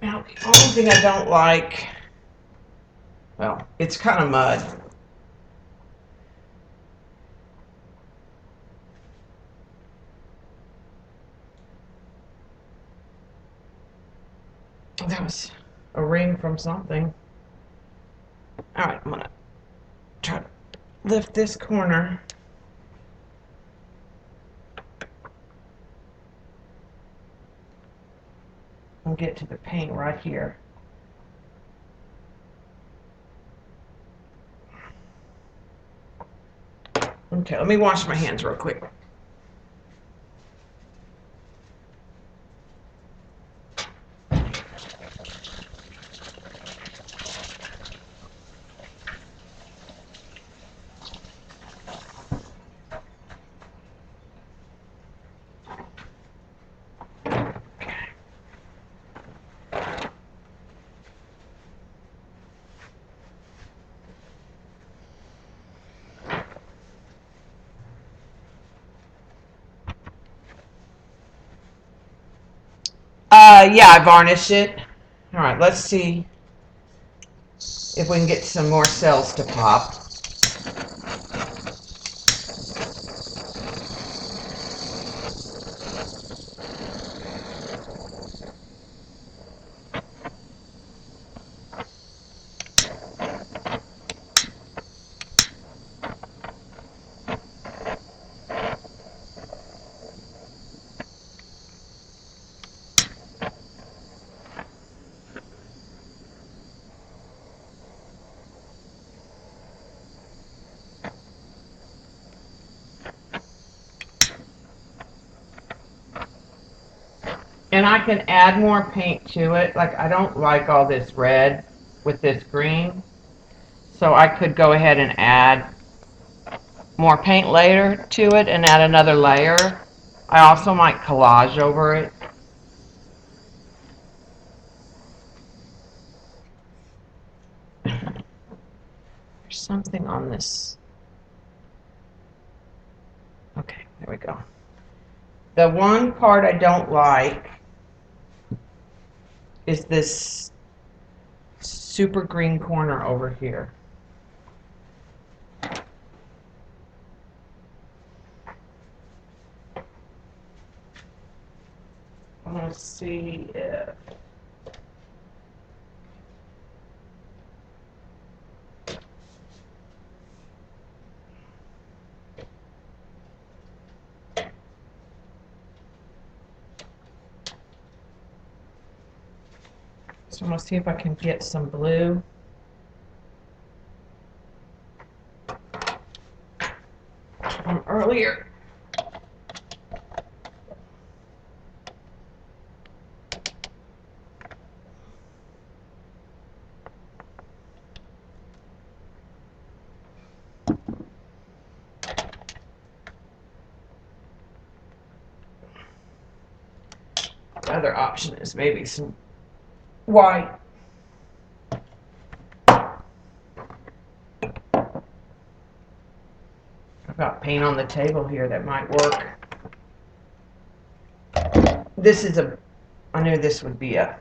Now, the only thing I don't like, well, it's kind of mud. That was a ring from something. All right, I'm gonna try to lift this corner. And get to the paint right here. Okay, let me wash my hands real quick. Yeah, I varnished it. All right, let's see if we can get some more cells to pop. And I can add more paint to it. Like, I don't like all this red with this green. So I could go ahead and add more paint layer to it and add another layer. I also might collage over it. There's something on this. Okay, there we go. The one part I don't like is this super green corner over here. Let's see if so I'm going to see if I can get some blue. From earlier. The other option is maybe some white. I've got paint on the table here that might work. This is a, I knew this would be a,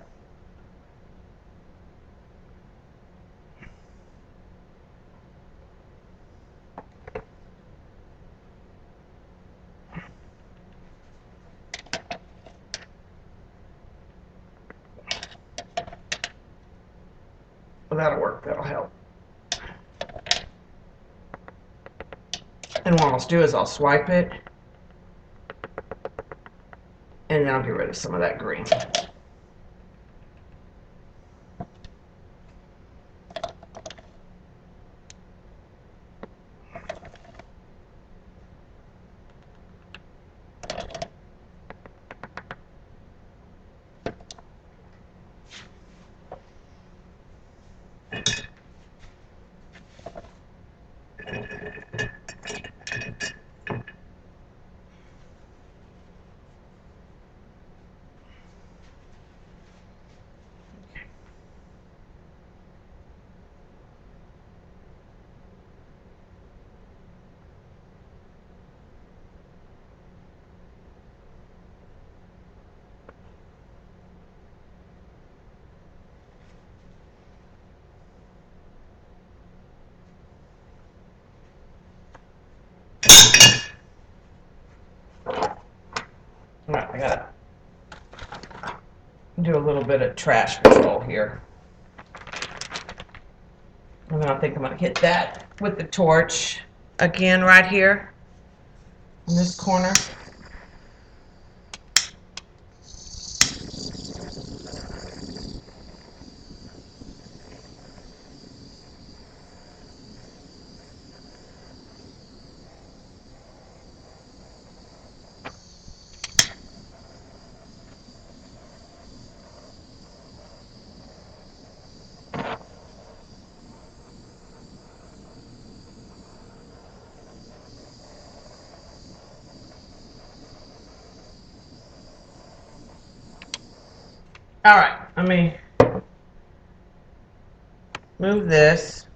well, that'll work, that'll help. And what I'll do is I'll swipe it, and then I'll get rid of some of that green. All right, I gotta do a little bit of trash control here. And then I think I'm gonna hit that with the torch again right here in this corner. All right, let me move this.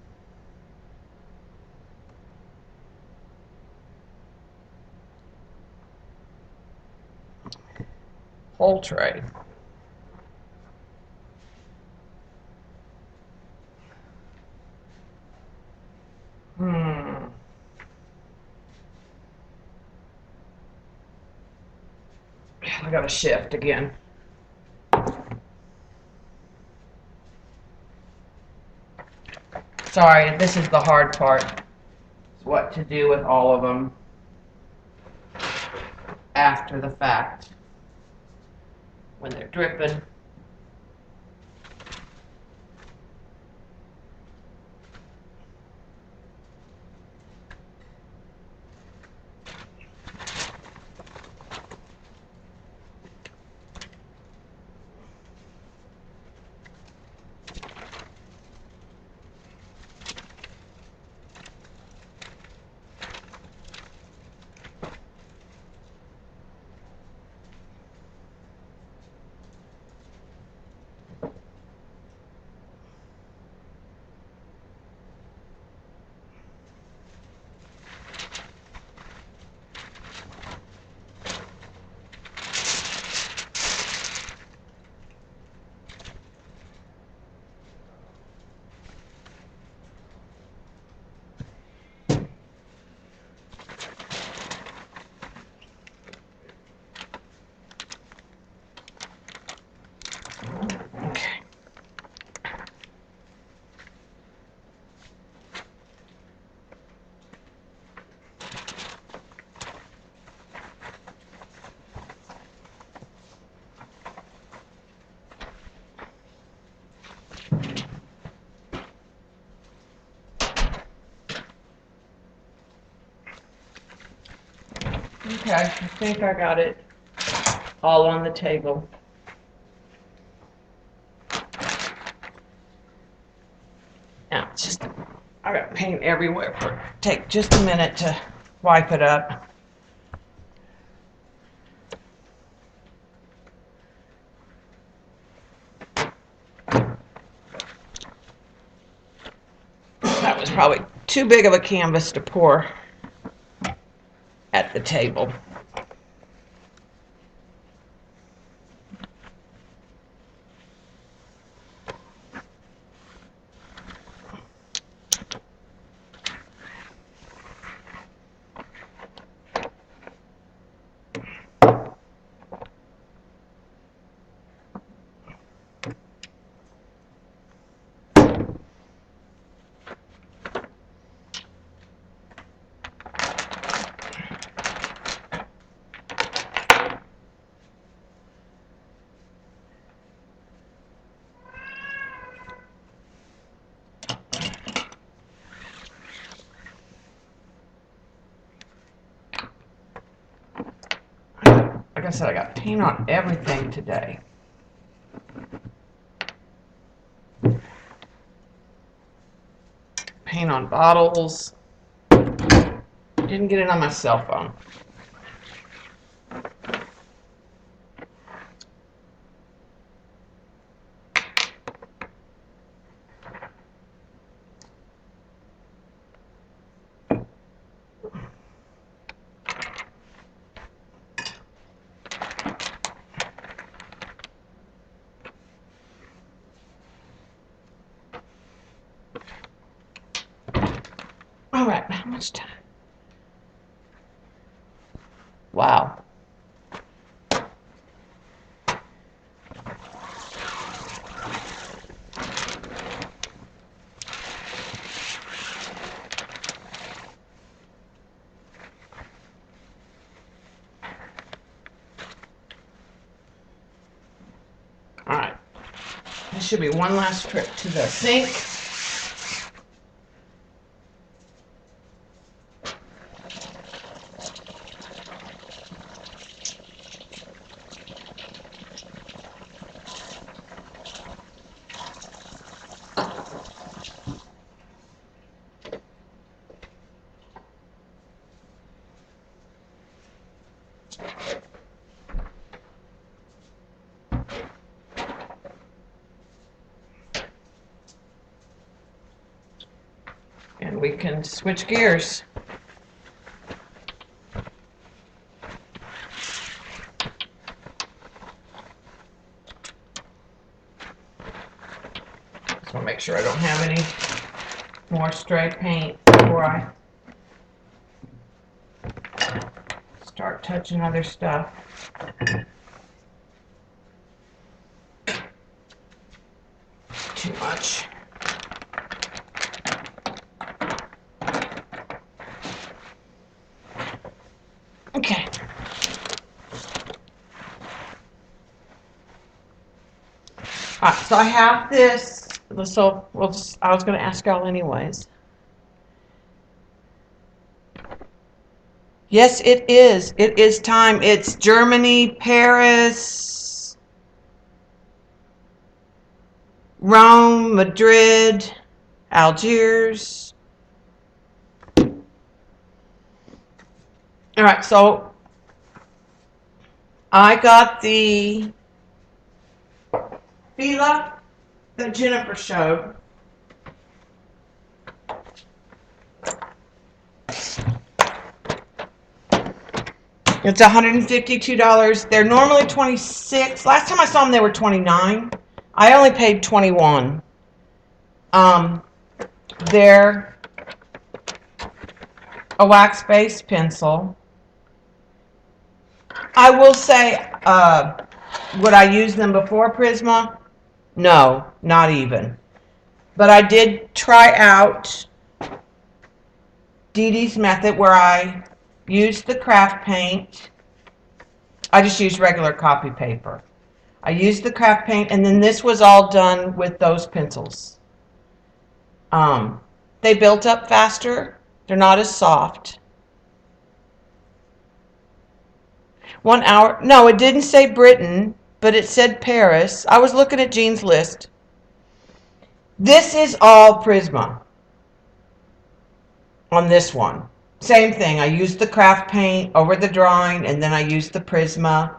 Whole tray. I gotta shift again. Sorry, this is the hard part. It's what to do with all of them after the fact when they're dripping. Okay, I think I got it all on the table. Now, it's just, I got paint everywhere. Take just a minute to wipe it up. That was probably too big of a canvas to pour at the table. Like I said, I got paint on everything today. Paint on bottles. Didn't get it on my cell phone. All right, how much time? Wow. All right. This should be one last trip to the sink. And we can switch gears. Just want to make sure I don't have any more stray paint before I start touching other stuff. Too much. Okay. All right, so I have this. So we'll just, I was going to ask y'all anyways. Yes, it is. It is time. It's Germany, Paris, Rome, Madrid, Algiers. All right, so I got the Fila that Jennifer showed. It's $152. They're normally $26. Last time I saw them, they were $29. I only paid $21. They're a wax-based pencil. I will say, would I use them before Prisma? No, not even. But I did try out Dee Dee's method where I used the craft paint. I just used regular copy paper. I used the craft paint, and then this was all done with those pencils. They built up faster. They're not as soft. 1 hour. No, it didn't say Britain, but it said Paris. I was looking at Jean's list. This is all Prisma on this one. Same thing. I used the craft paint over the drawing, and then I used the Prisma.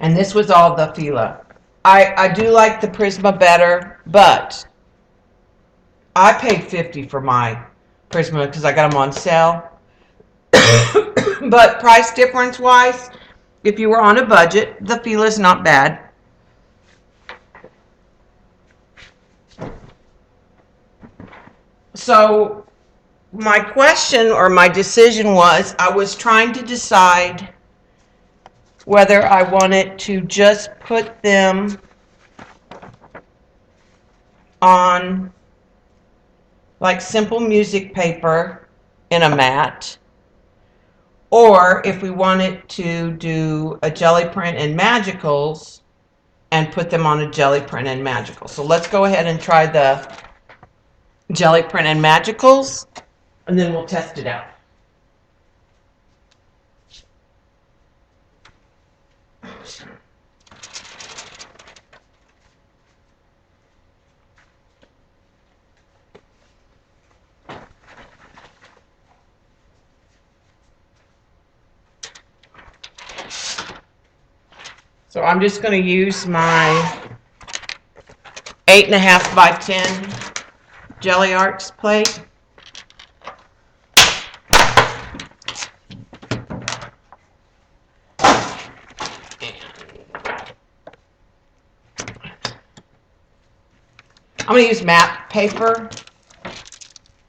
And this was all the Fila. I do like the Prisma better, but I paid $50 for my Prisma because I got them on sale. But price difference wise, if you were on a budget, the Fila is not bad. So my question or my decision was, I was trying to decide whether I wanted to just put them on like simple music paper in a mat, or if we wanted to do a jelly print and magicals and put them on a jelly print and magical. So let's go ahead and try the jelly print and magicals, and then we'll test it out. So I'm just going to use my 8.5 by 10 Jelly Arts plate. I'm going to use matte paper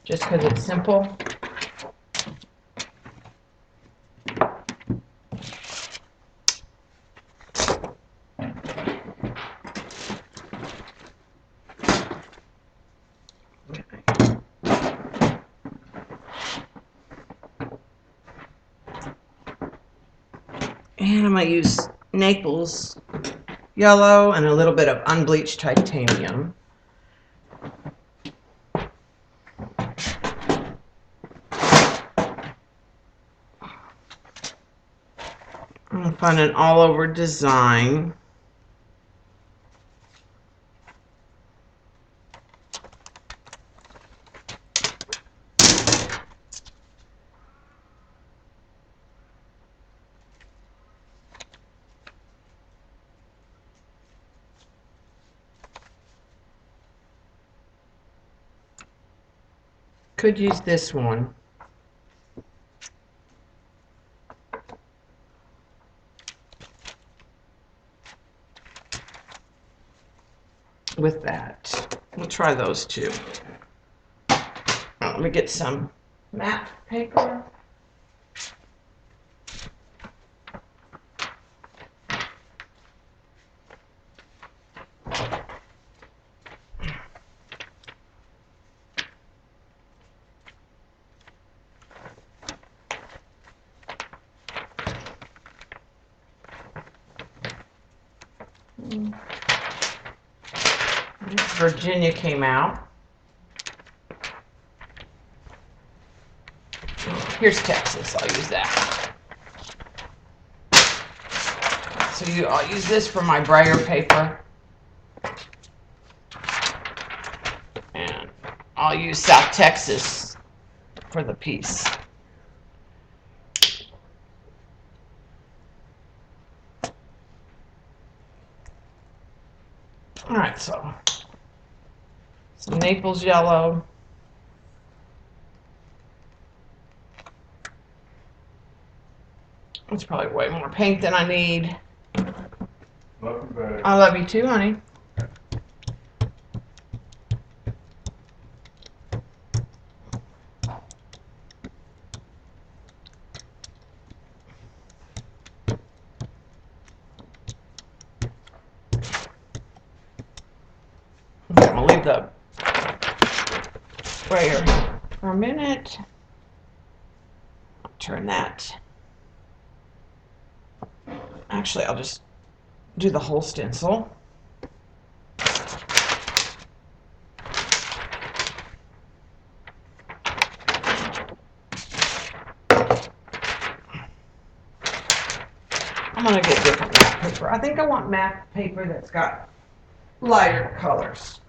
just because it's simple. And I'm going to use Naples yellow and a little bit of unbleached titanium. I'm going to find an all-over design. Could use this one. With that. We'll try those two. Let me get some matte paper. Virginia came out. Here's Texas. I'll use that. So I'll use this for my brayer paper. And I'll use South Texas for the piece. All right, so some Naples yellow. It's probably way more paint than I need. Love you, babe. I love you too, honey. I'm gonna leave the sprayer for a minute. I'll turn that. Actually, I'll just do the whole stencil. I'm gonna get different matte paper. I think I want matte paper that's got lighter colors.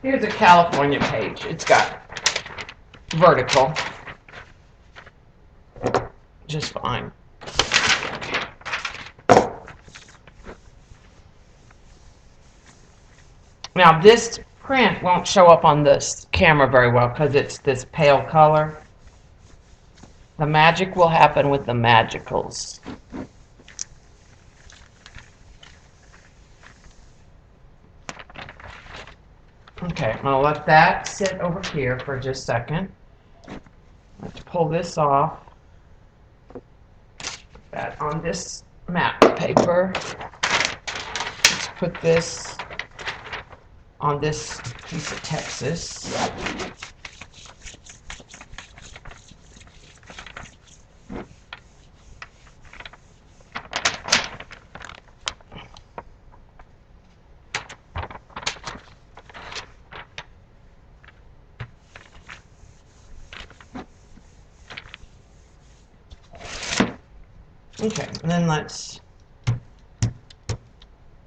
Here's a California page. It's got vertical. Just fine. Now this print won't show up on this camera very well because it's this pale color. The magic will happen with the magicals. Okay, I'm gonna let that sit over here for just a second. Let's pull this off. Put that on this matte paper. Let's put this on this piece of Texas. Okay, and then let's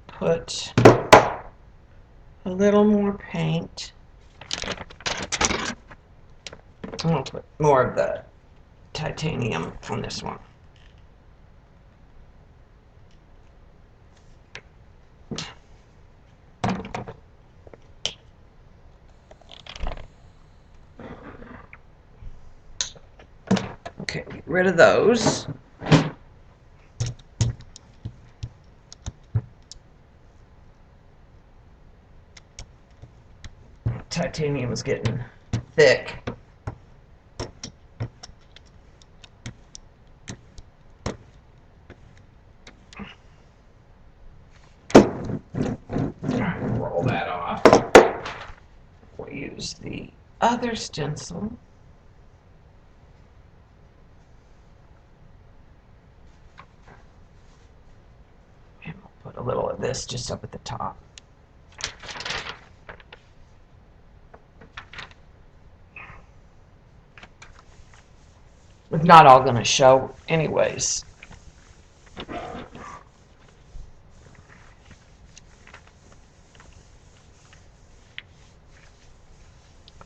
put a little more paint. I'm going to put more of the titanium on this one. Okay, get rid of those. Titanium is getting thick. Roll that off. We'll use the other stencil. And we'll put a little of this just up at the top. It's not all going to show anyways.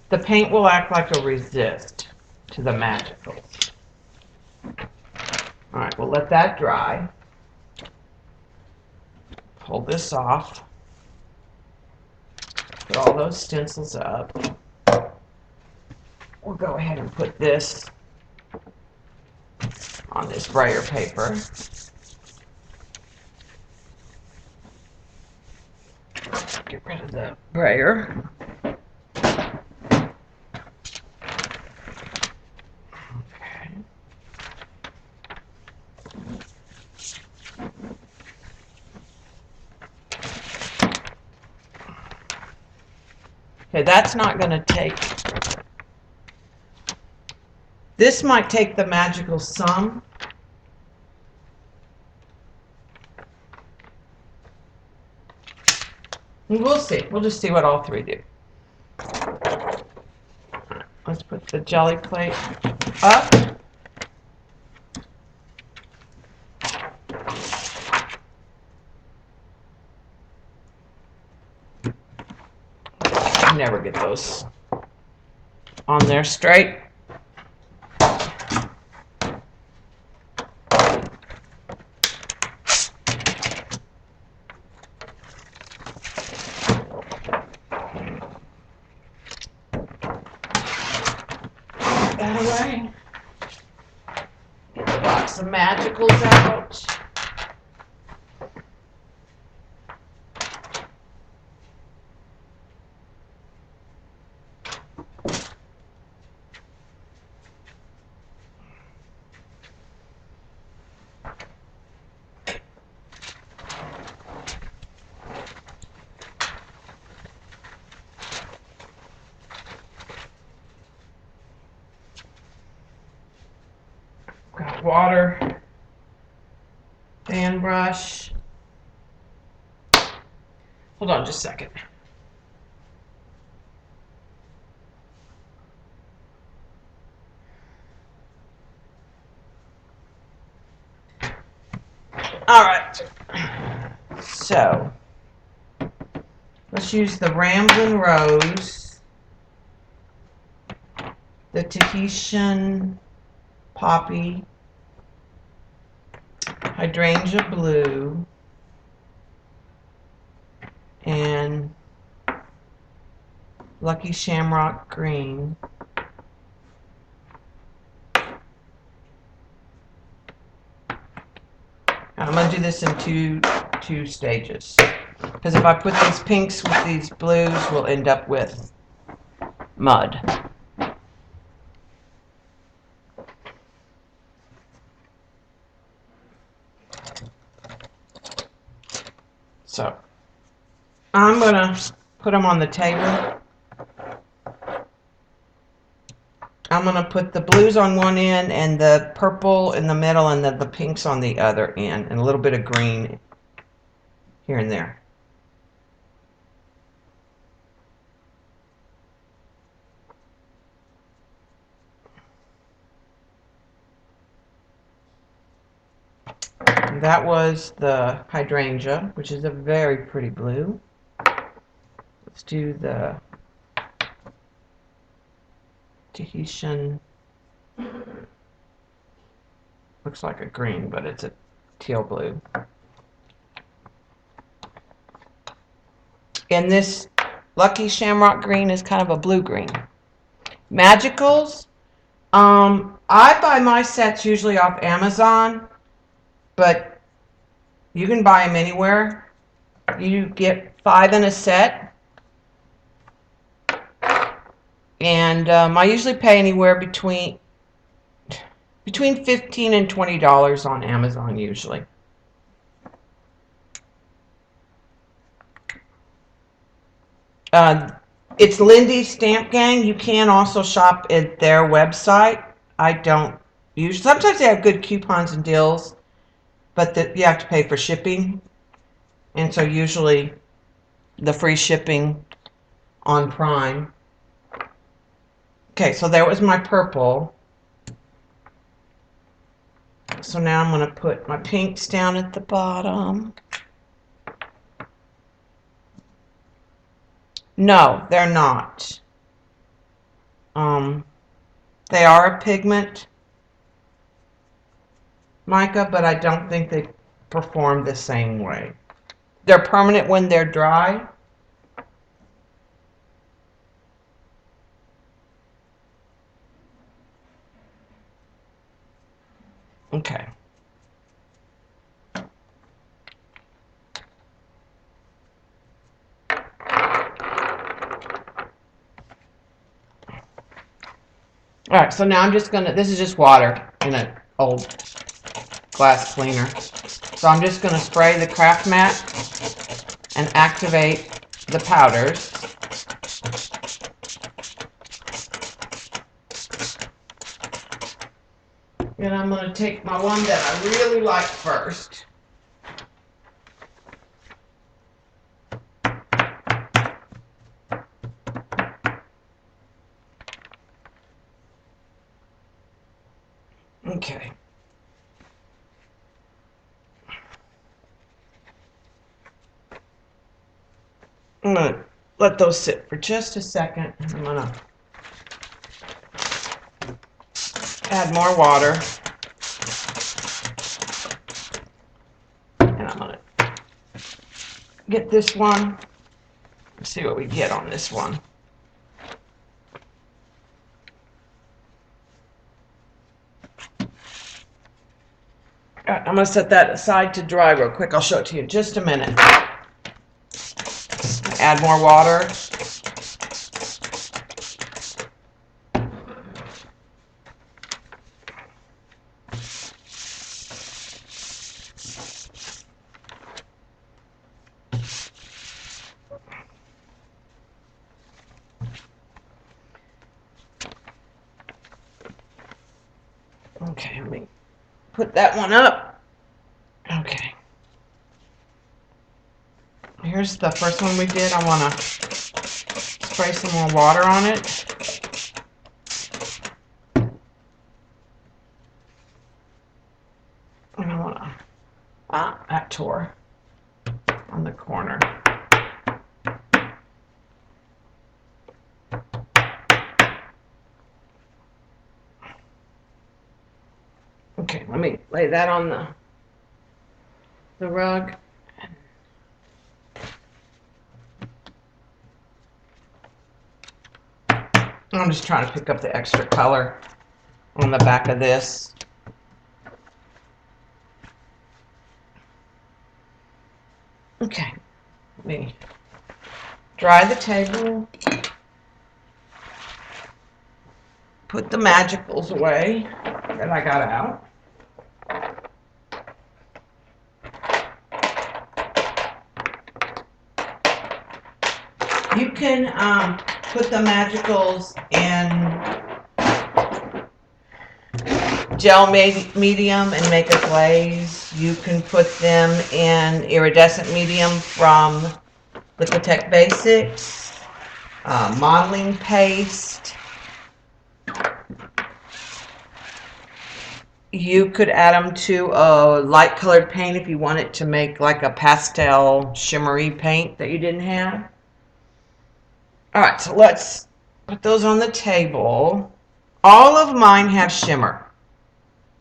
The paint will act like a resist to the magicals. Alright, we'll let that dry. Pull this off. Put all those stencils up. We'll go ahead and put this on this brayer paper. Get rid of the brayer. Okay. Okay, that's not going to take. This might take the magical some. We'll see. We'll just see what all three do. Let's put the jelly plate up. Never get those on there straight. That away. Get the box of magicals out. water, fan brush. Hold on just a second. All right. So let's use the Ramblin' Rose, the Tahitian Poppy, Hydrangea Blue, and Lucky Shamrock Green. I'm going to do this in two stages, because if I put these pinks with these blues, we'll end up with mud. So I'm going to put them on the table. I'm going to put the blues on one end and the purple in the middle and then the pinks on the other end, and a little bit of green here and there. And that was the hydrangea, which is a very pretty blue. Let's do the Tahitian. Looks like a green, but it's a teal blue. And this Lucky Shamrock Green is kind of a blue green. Magicals. I buy my sets usually off Amazon, but you can buy them anywhere. You get 5 in a set, and I usually pay anywhere between $15 and $20 on Amazon usually. It's Lindy's Stamp Gang. You can also shop at their website. I don't usually. Sometimes they have good coupons and deals, but you have to pay for shipping. And so usually the free shipping on Prime. Okay, so there was my purple. So now I'm going to put my pinks down at the bottom. No, they're not. They are a pigment mica, but I don't think they perform the same way. They're permanent when they're dry. Okay. All right, so now I'm just gonna, this is just water in an old glass cleaner. So I'm just gonna spray the craft mat and activate the powders. And I'm gonna take my one that I really like first. Okay. I'm gonna let those sit for just a second. I'm gonna add more water. And I'm gonna get this one. Let's see what we get on this one. All right, I'm gonna set that aside to dry real quick. I'll show it to you in just a minute. Add more water. Okay, let me put that one up. Okay. Here's the first one we did. I want to spray some more water on it. And I want to, that tore on the corner. Okay, let me lay that on the rug. I'm just trying to pick up the extra color on the back of this. Okay, let me dry the table. Put the magicals away that I got out. You can put the magicals in gel medium and make a glaze. You can put them in iridescent medium from Liquitech Basics, modeling paste. You could add them to a light colored paint if you wanted to make like a pastel shimmery paint that you didn't have. All right, so let's put those on the table. All of mine have shimmer.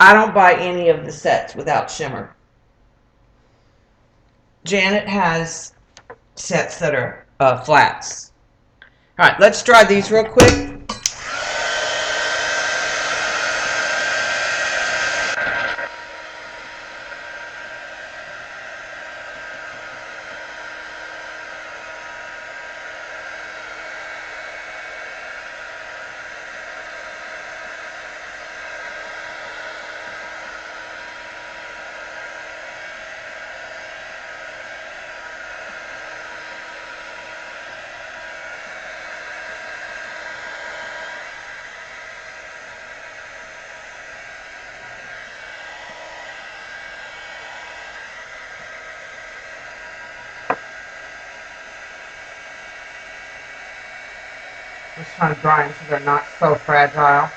I don't buy any of the sets without shimmer. Janet has sets that are flats. All right, let's dry these real quick. Just trying to dry them so they're not so fragile.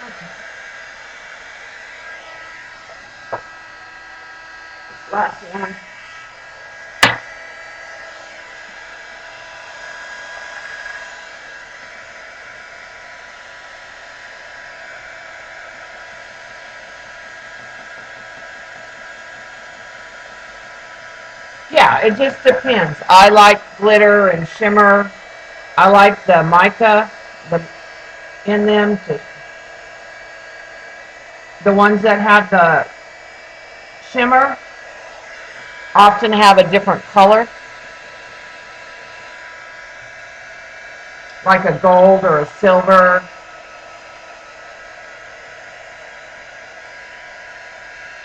Okay. Last one. Yeah, it just depends. I like glitter and shimmer. I like the mica in them. The ones that have the shimmer often have a different color, like a gold or a silver.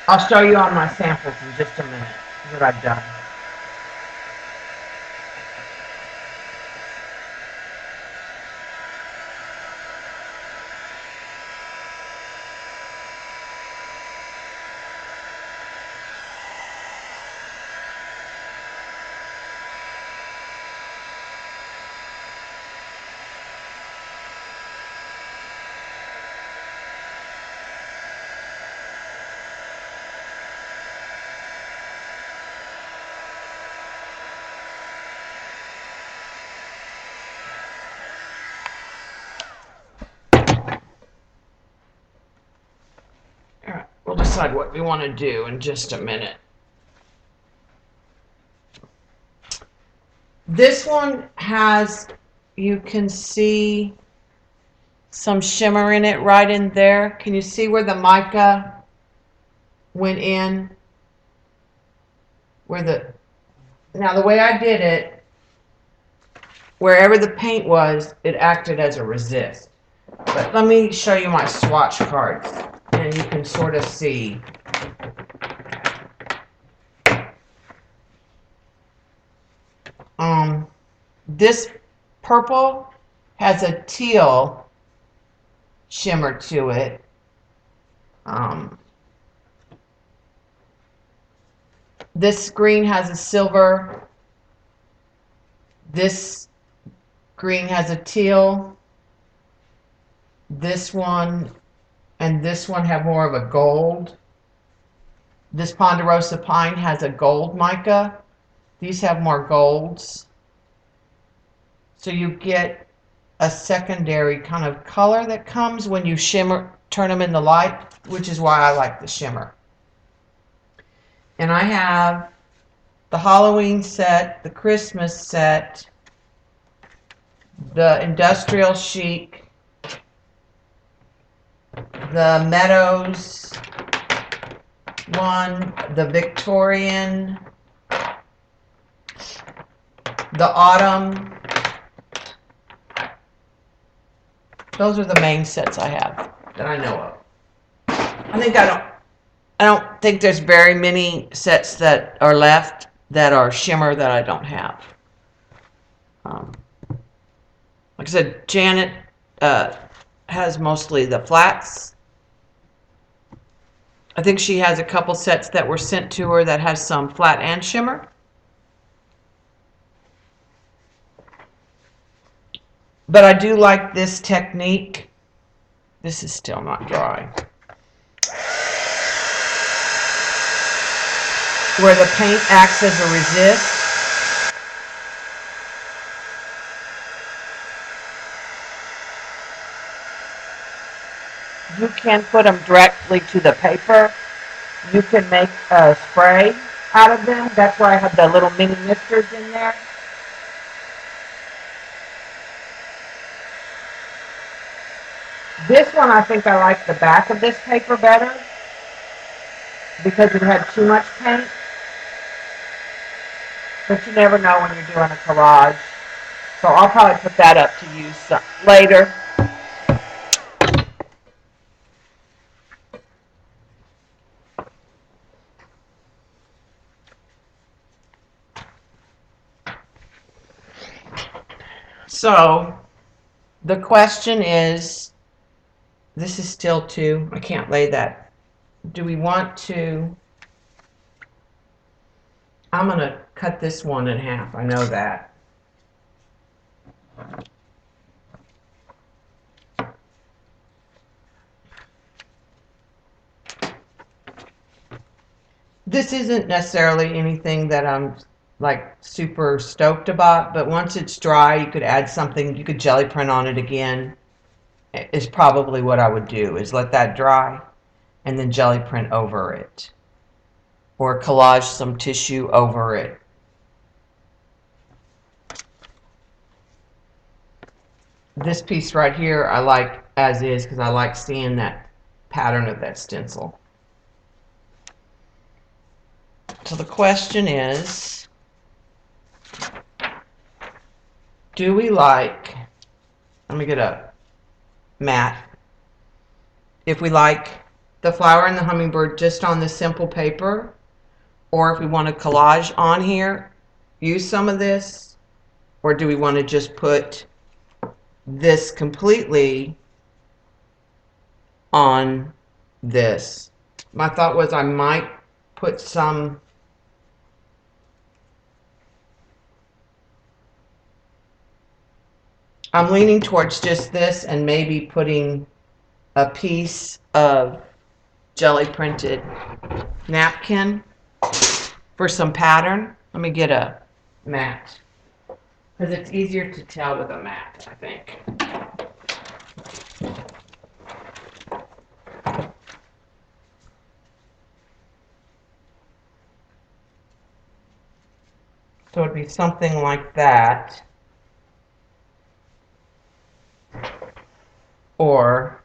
I'll show you on my samples in just a minute what I've done. All right, we'll decide what we want to do in just a minute. This one has, you can see some shimmer in it right in there. Can you see where the mica went in? now the way I did it, wherever the paint was, it acted as a resist. But let me show you my swatch cards, and you can sort of see. This purple has a teal shimmer to it. This green has a silver. This green has a teal. This one and this one have more of a gold. This Ponderosa Pine has a gold mica. These have more golds. So you get a secondary kind of color that comes when you turn them in the light, which is why I like the shimmer. And I have the Halloween set, the Christmas set, the Industrial Chic, the Meadows one, the Victorian, the Autumn. Those are the main sets I have that I know of. I don't think there's very many sets that are left that are shimmer that I don't have. Like I said, Janet has mostly the flats. I think she has a couple sets that were sent to her that has some flat and shimmer. But I do like this technique. This is still not dry. Where the paint acts as a resist. You can put them directly to the paper. You can make a spray out of them. That's why I have the little mini misters in there. This one, I think I like the back of this paper better because it had too much paint. But you never know when you're doing a collage. So I'll probably put that up to use later. So the question is, this is still two. I can't lay that. Do we want to? I'm going to cut this one in half. I know that. This isn't necessarily anything that I'm like super stoked about, but once it's dry, you could add something. You could jelly print on it again. Is probably what I would do, is let that dry and then jelly print over it. Or collage some tissue over it. This piece right here I like as is because I like seeing that pattern of that stencil. So the question is, do we like, let me get a mat, if we like the flower and the hummingbird just on the simple paper, or if we want to collage on here, use some of this, or do we want to just put this completely on this? My thought was I might put some I'm leaning towards just this and maybe putting a piece of jelly printed napkin for some pattern. Let me get a mat because it's easier to tell with a mat, I think. So it'd be something like that. Or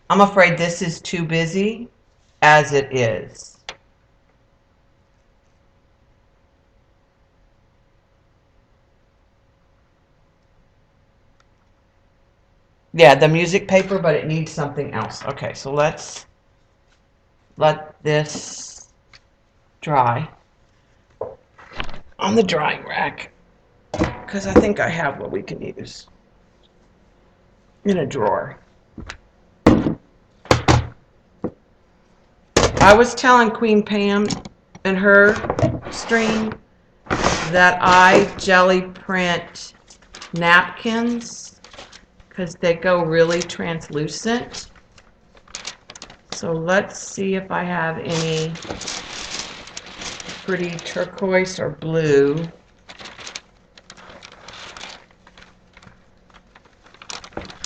I'm afraid this is too busy as it is. Yeah, the music paper, but it needs something else. Okay, so let's let this dry on the drying rack because I think I have what we can use in a drawer. I was telling Queen Pam in her stream that I jelly print napkins because they go really translucent. So let's see if I have any pretty turquoise or blue.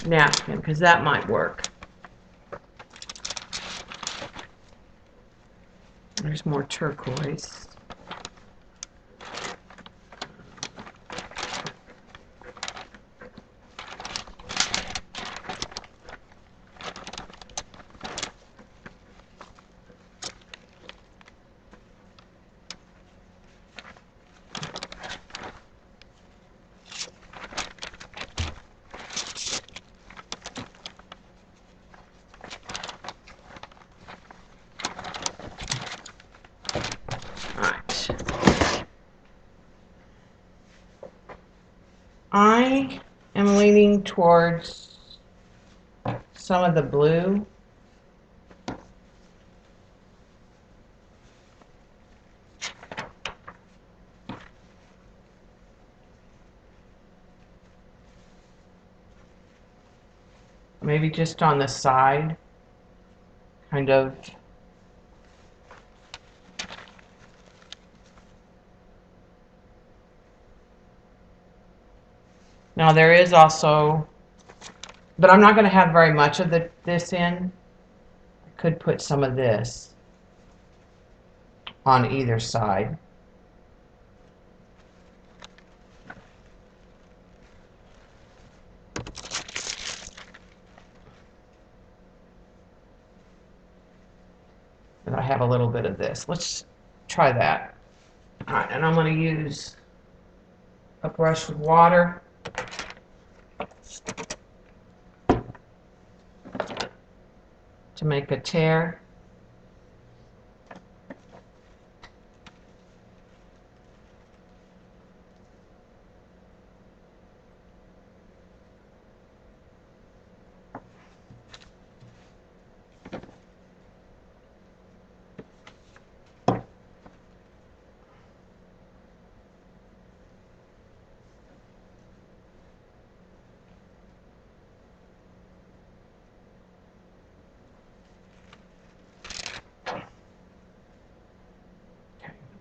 Napkin, because that might work. There's more turquoise. I am leaning towards some of the blue. Maybe just on the side, kind of. Now there is also, but I'm not going to have very much of this in. I could put some of this on either side. And I have a little bit of this. Let's try that. All right, and I'm going to use a brush with water. To make a tear.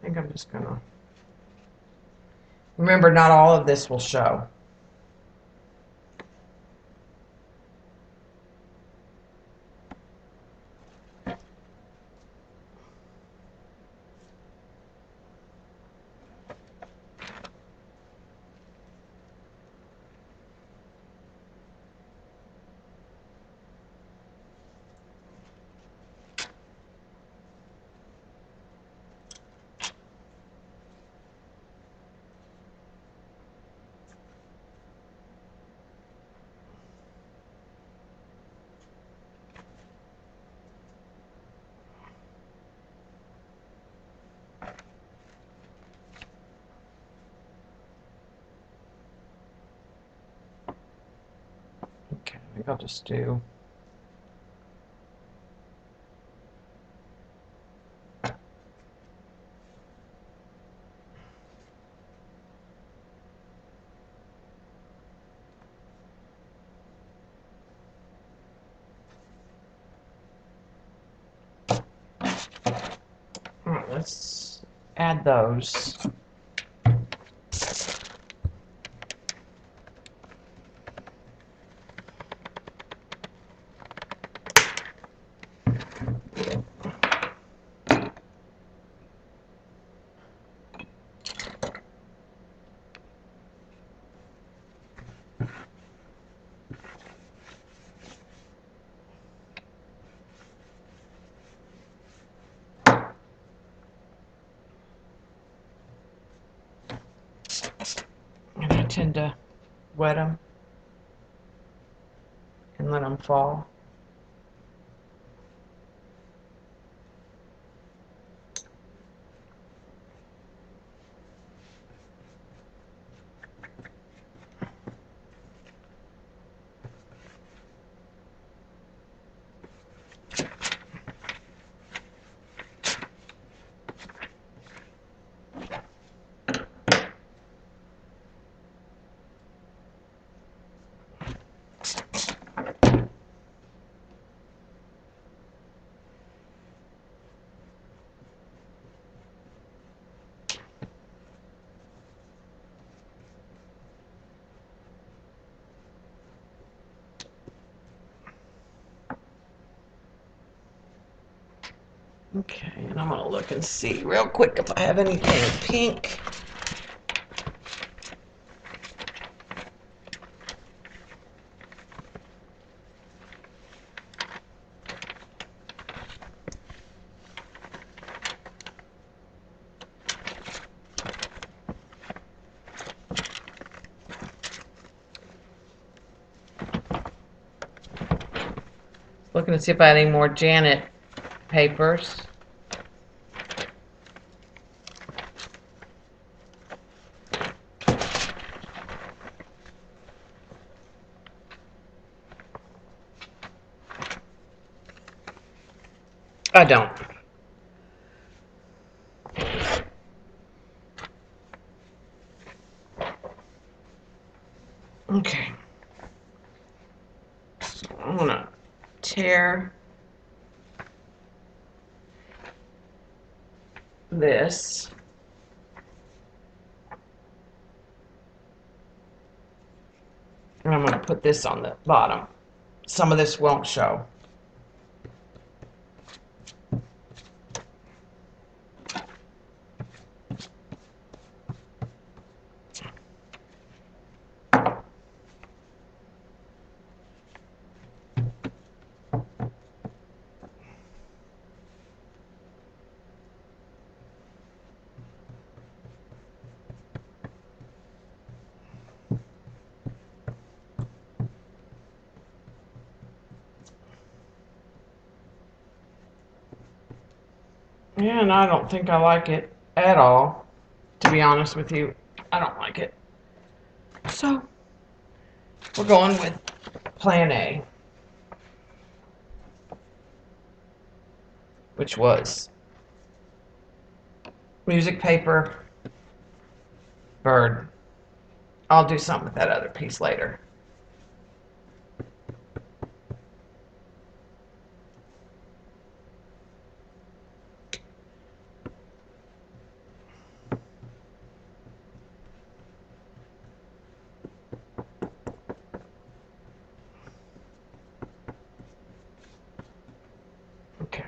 I think I'm just gonna, remember, not all of this will show. Okay, I think I'll just do. All right, let's add those. And I tend to wet them. come fall. Okay, and I'm gonna look and see real quick if I have anything pink. Looking to see if I had any more Janet papers. I don't. Okay. So I'm gonna tear this. And I'm gonna put this on the bottom. Some of this won't show. And I don't think I like it at all. To be honest with you, I don't like it. So, we're going with plan A, which was music paper, bird. I'll do something with that other piece later. Okay.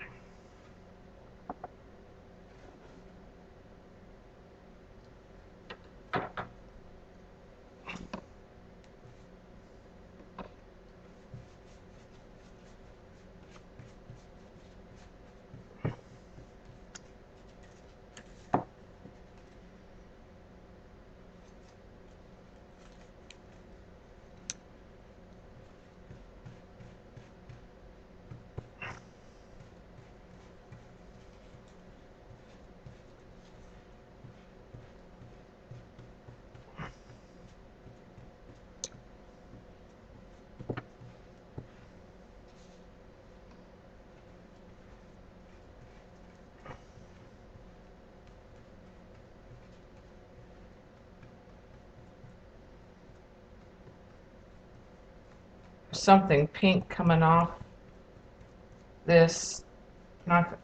Something pink coming off this. And I've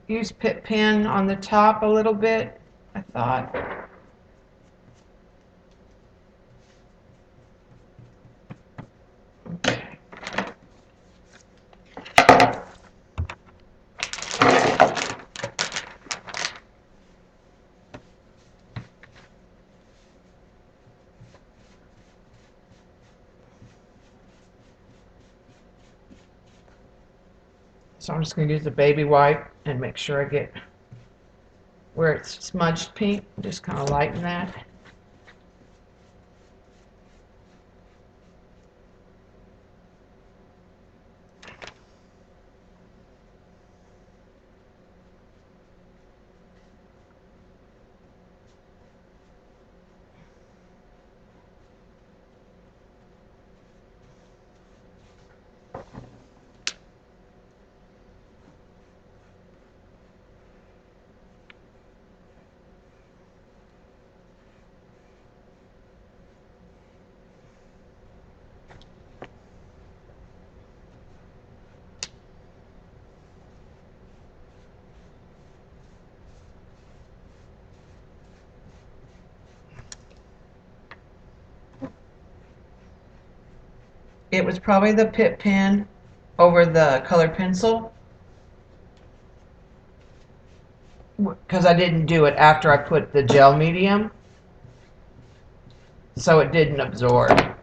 used Pit Pen on the top a little bit, I thought. Okay. So I'm just going to use the baby wipe and make sure I get where it's smudged pink. Just kind of lighten that. it was probably the pit pen over the colored pencil. Because I didn't do it after I put the gel medium. So it didn't absorb.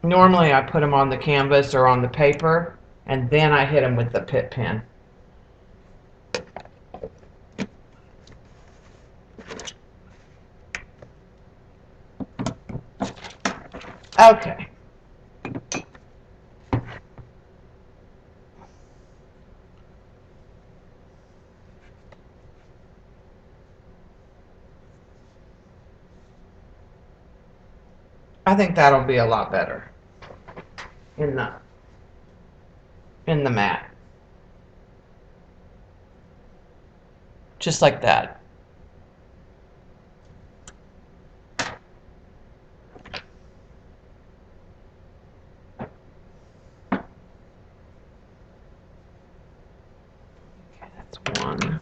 Normally I put them on the canvas or on the paper, and then I hit them with the pit pen. Okay. I think that'll be a lot better in the mat. Just like that. Okay, that's one.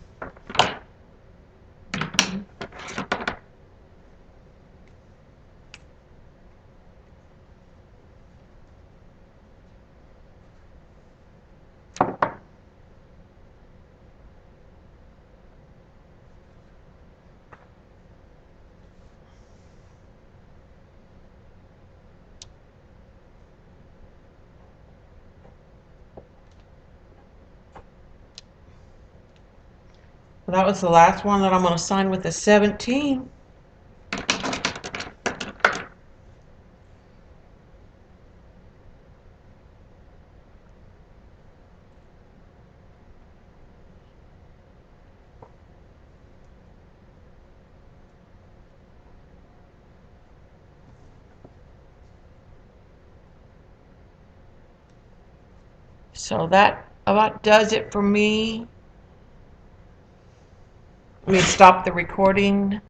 Well, that was the last one that I'm going to sign with the 17. So that about does it for me. Let me stop the recording.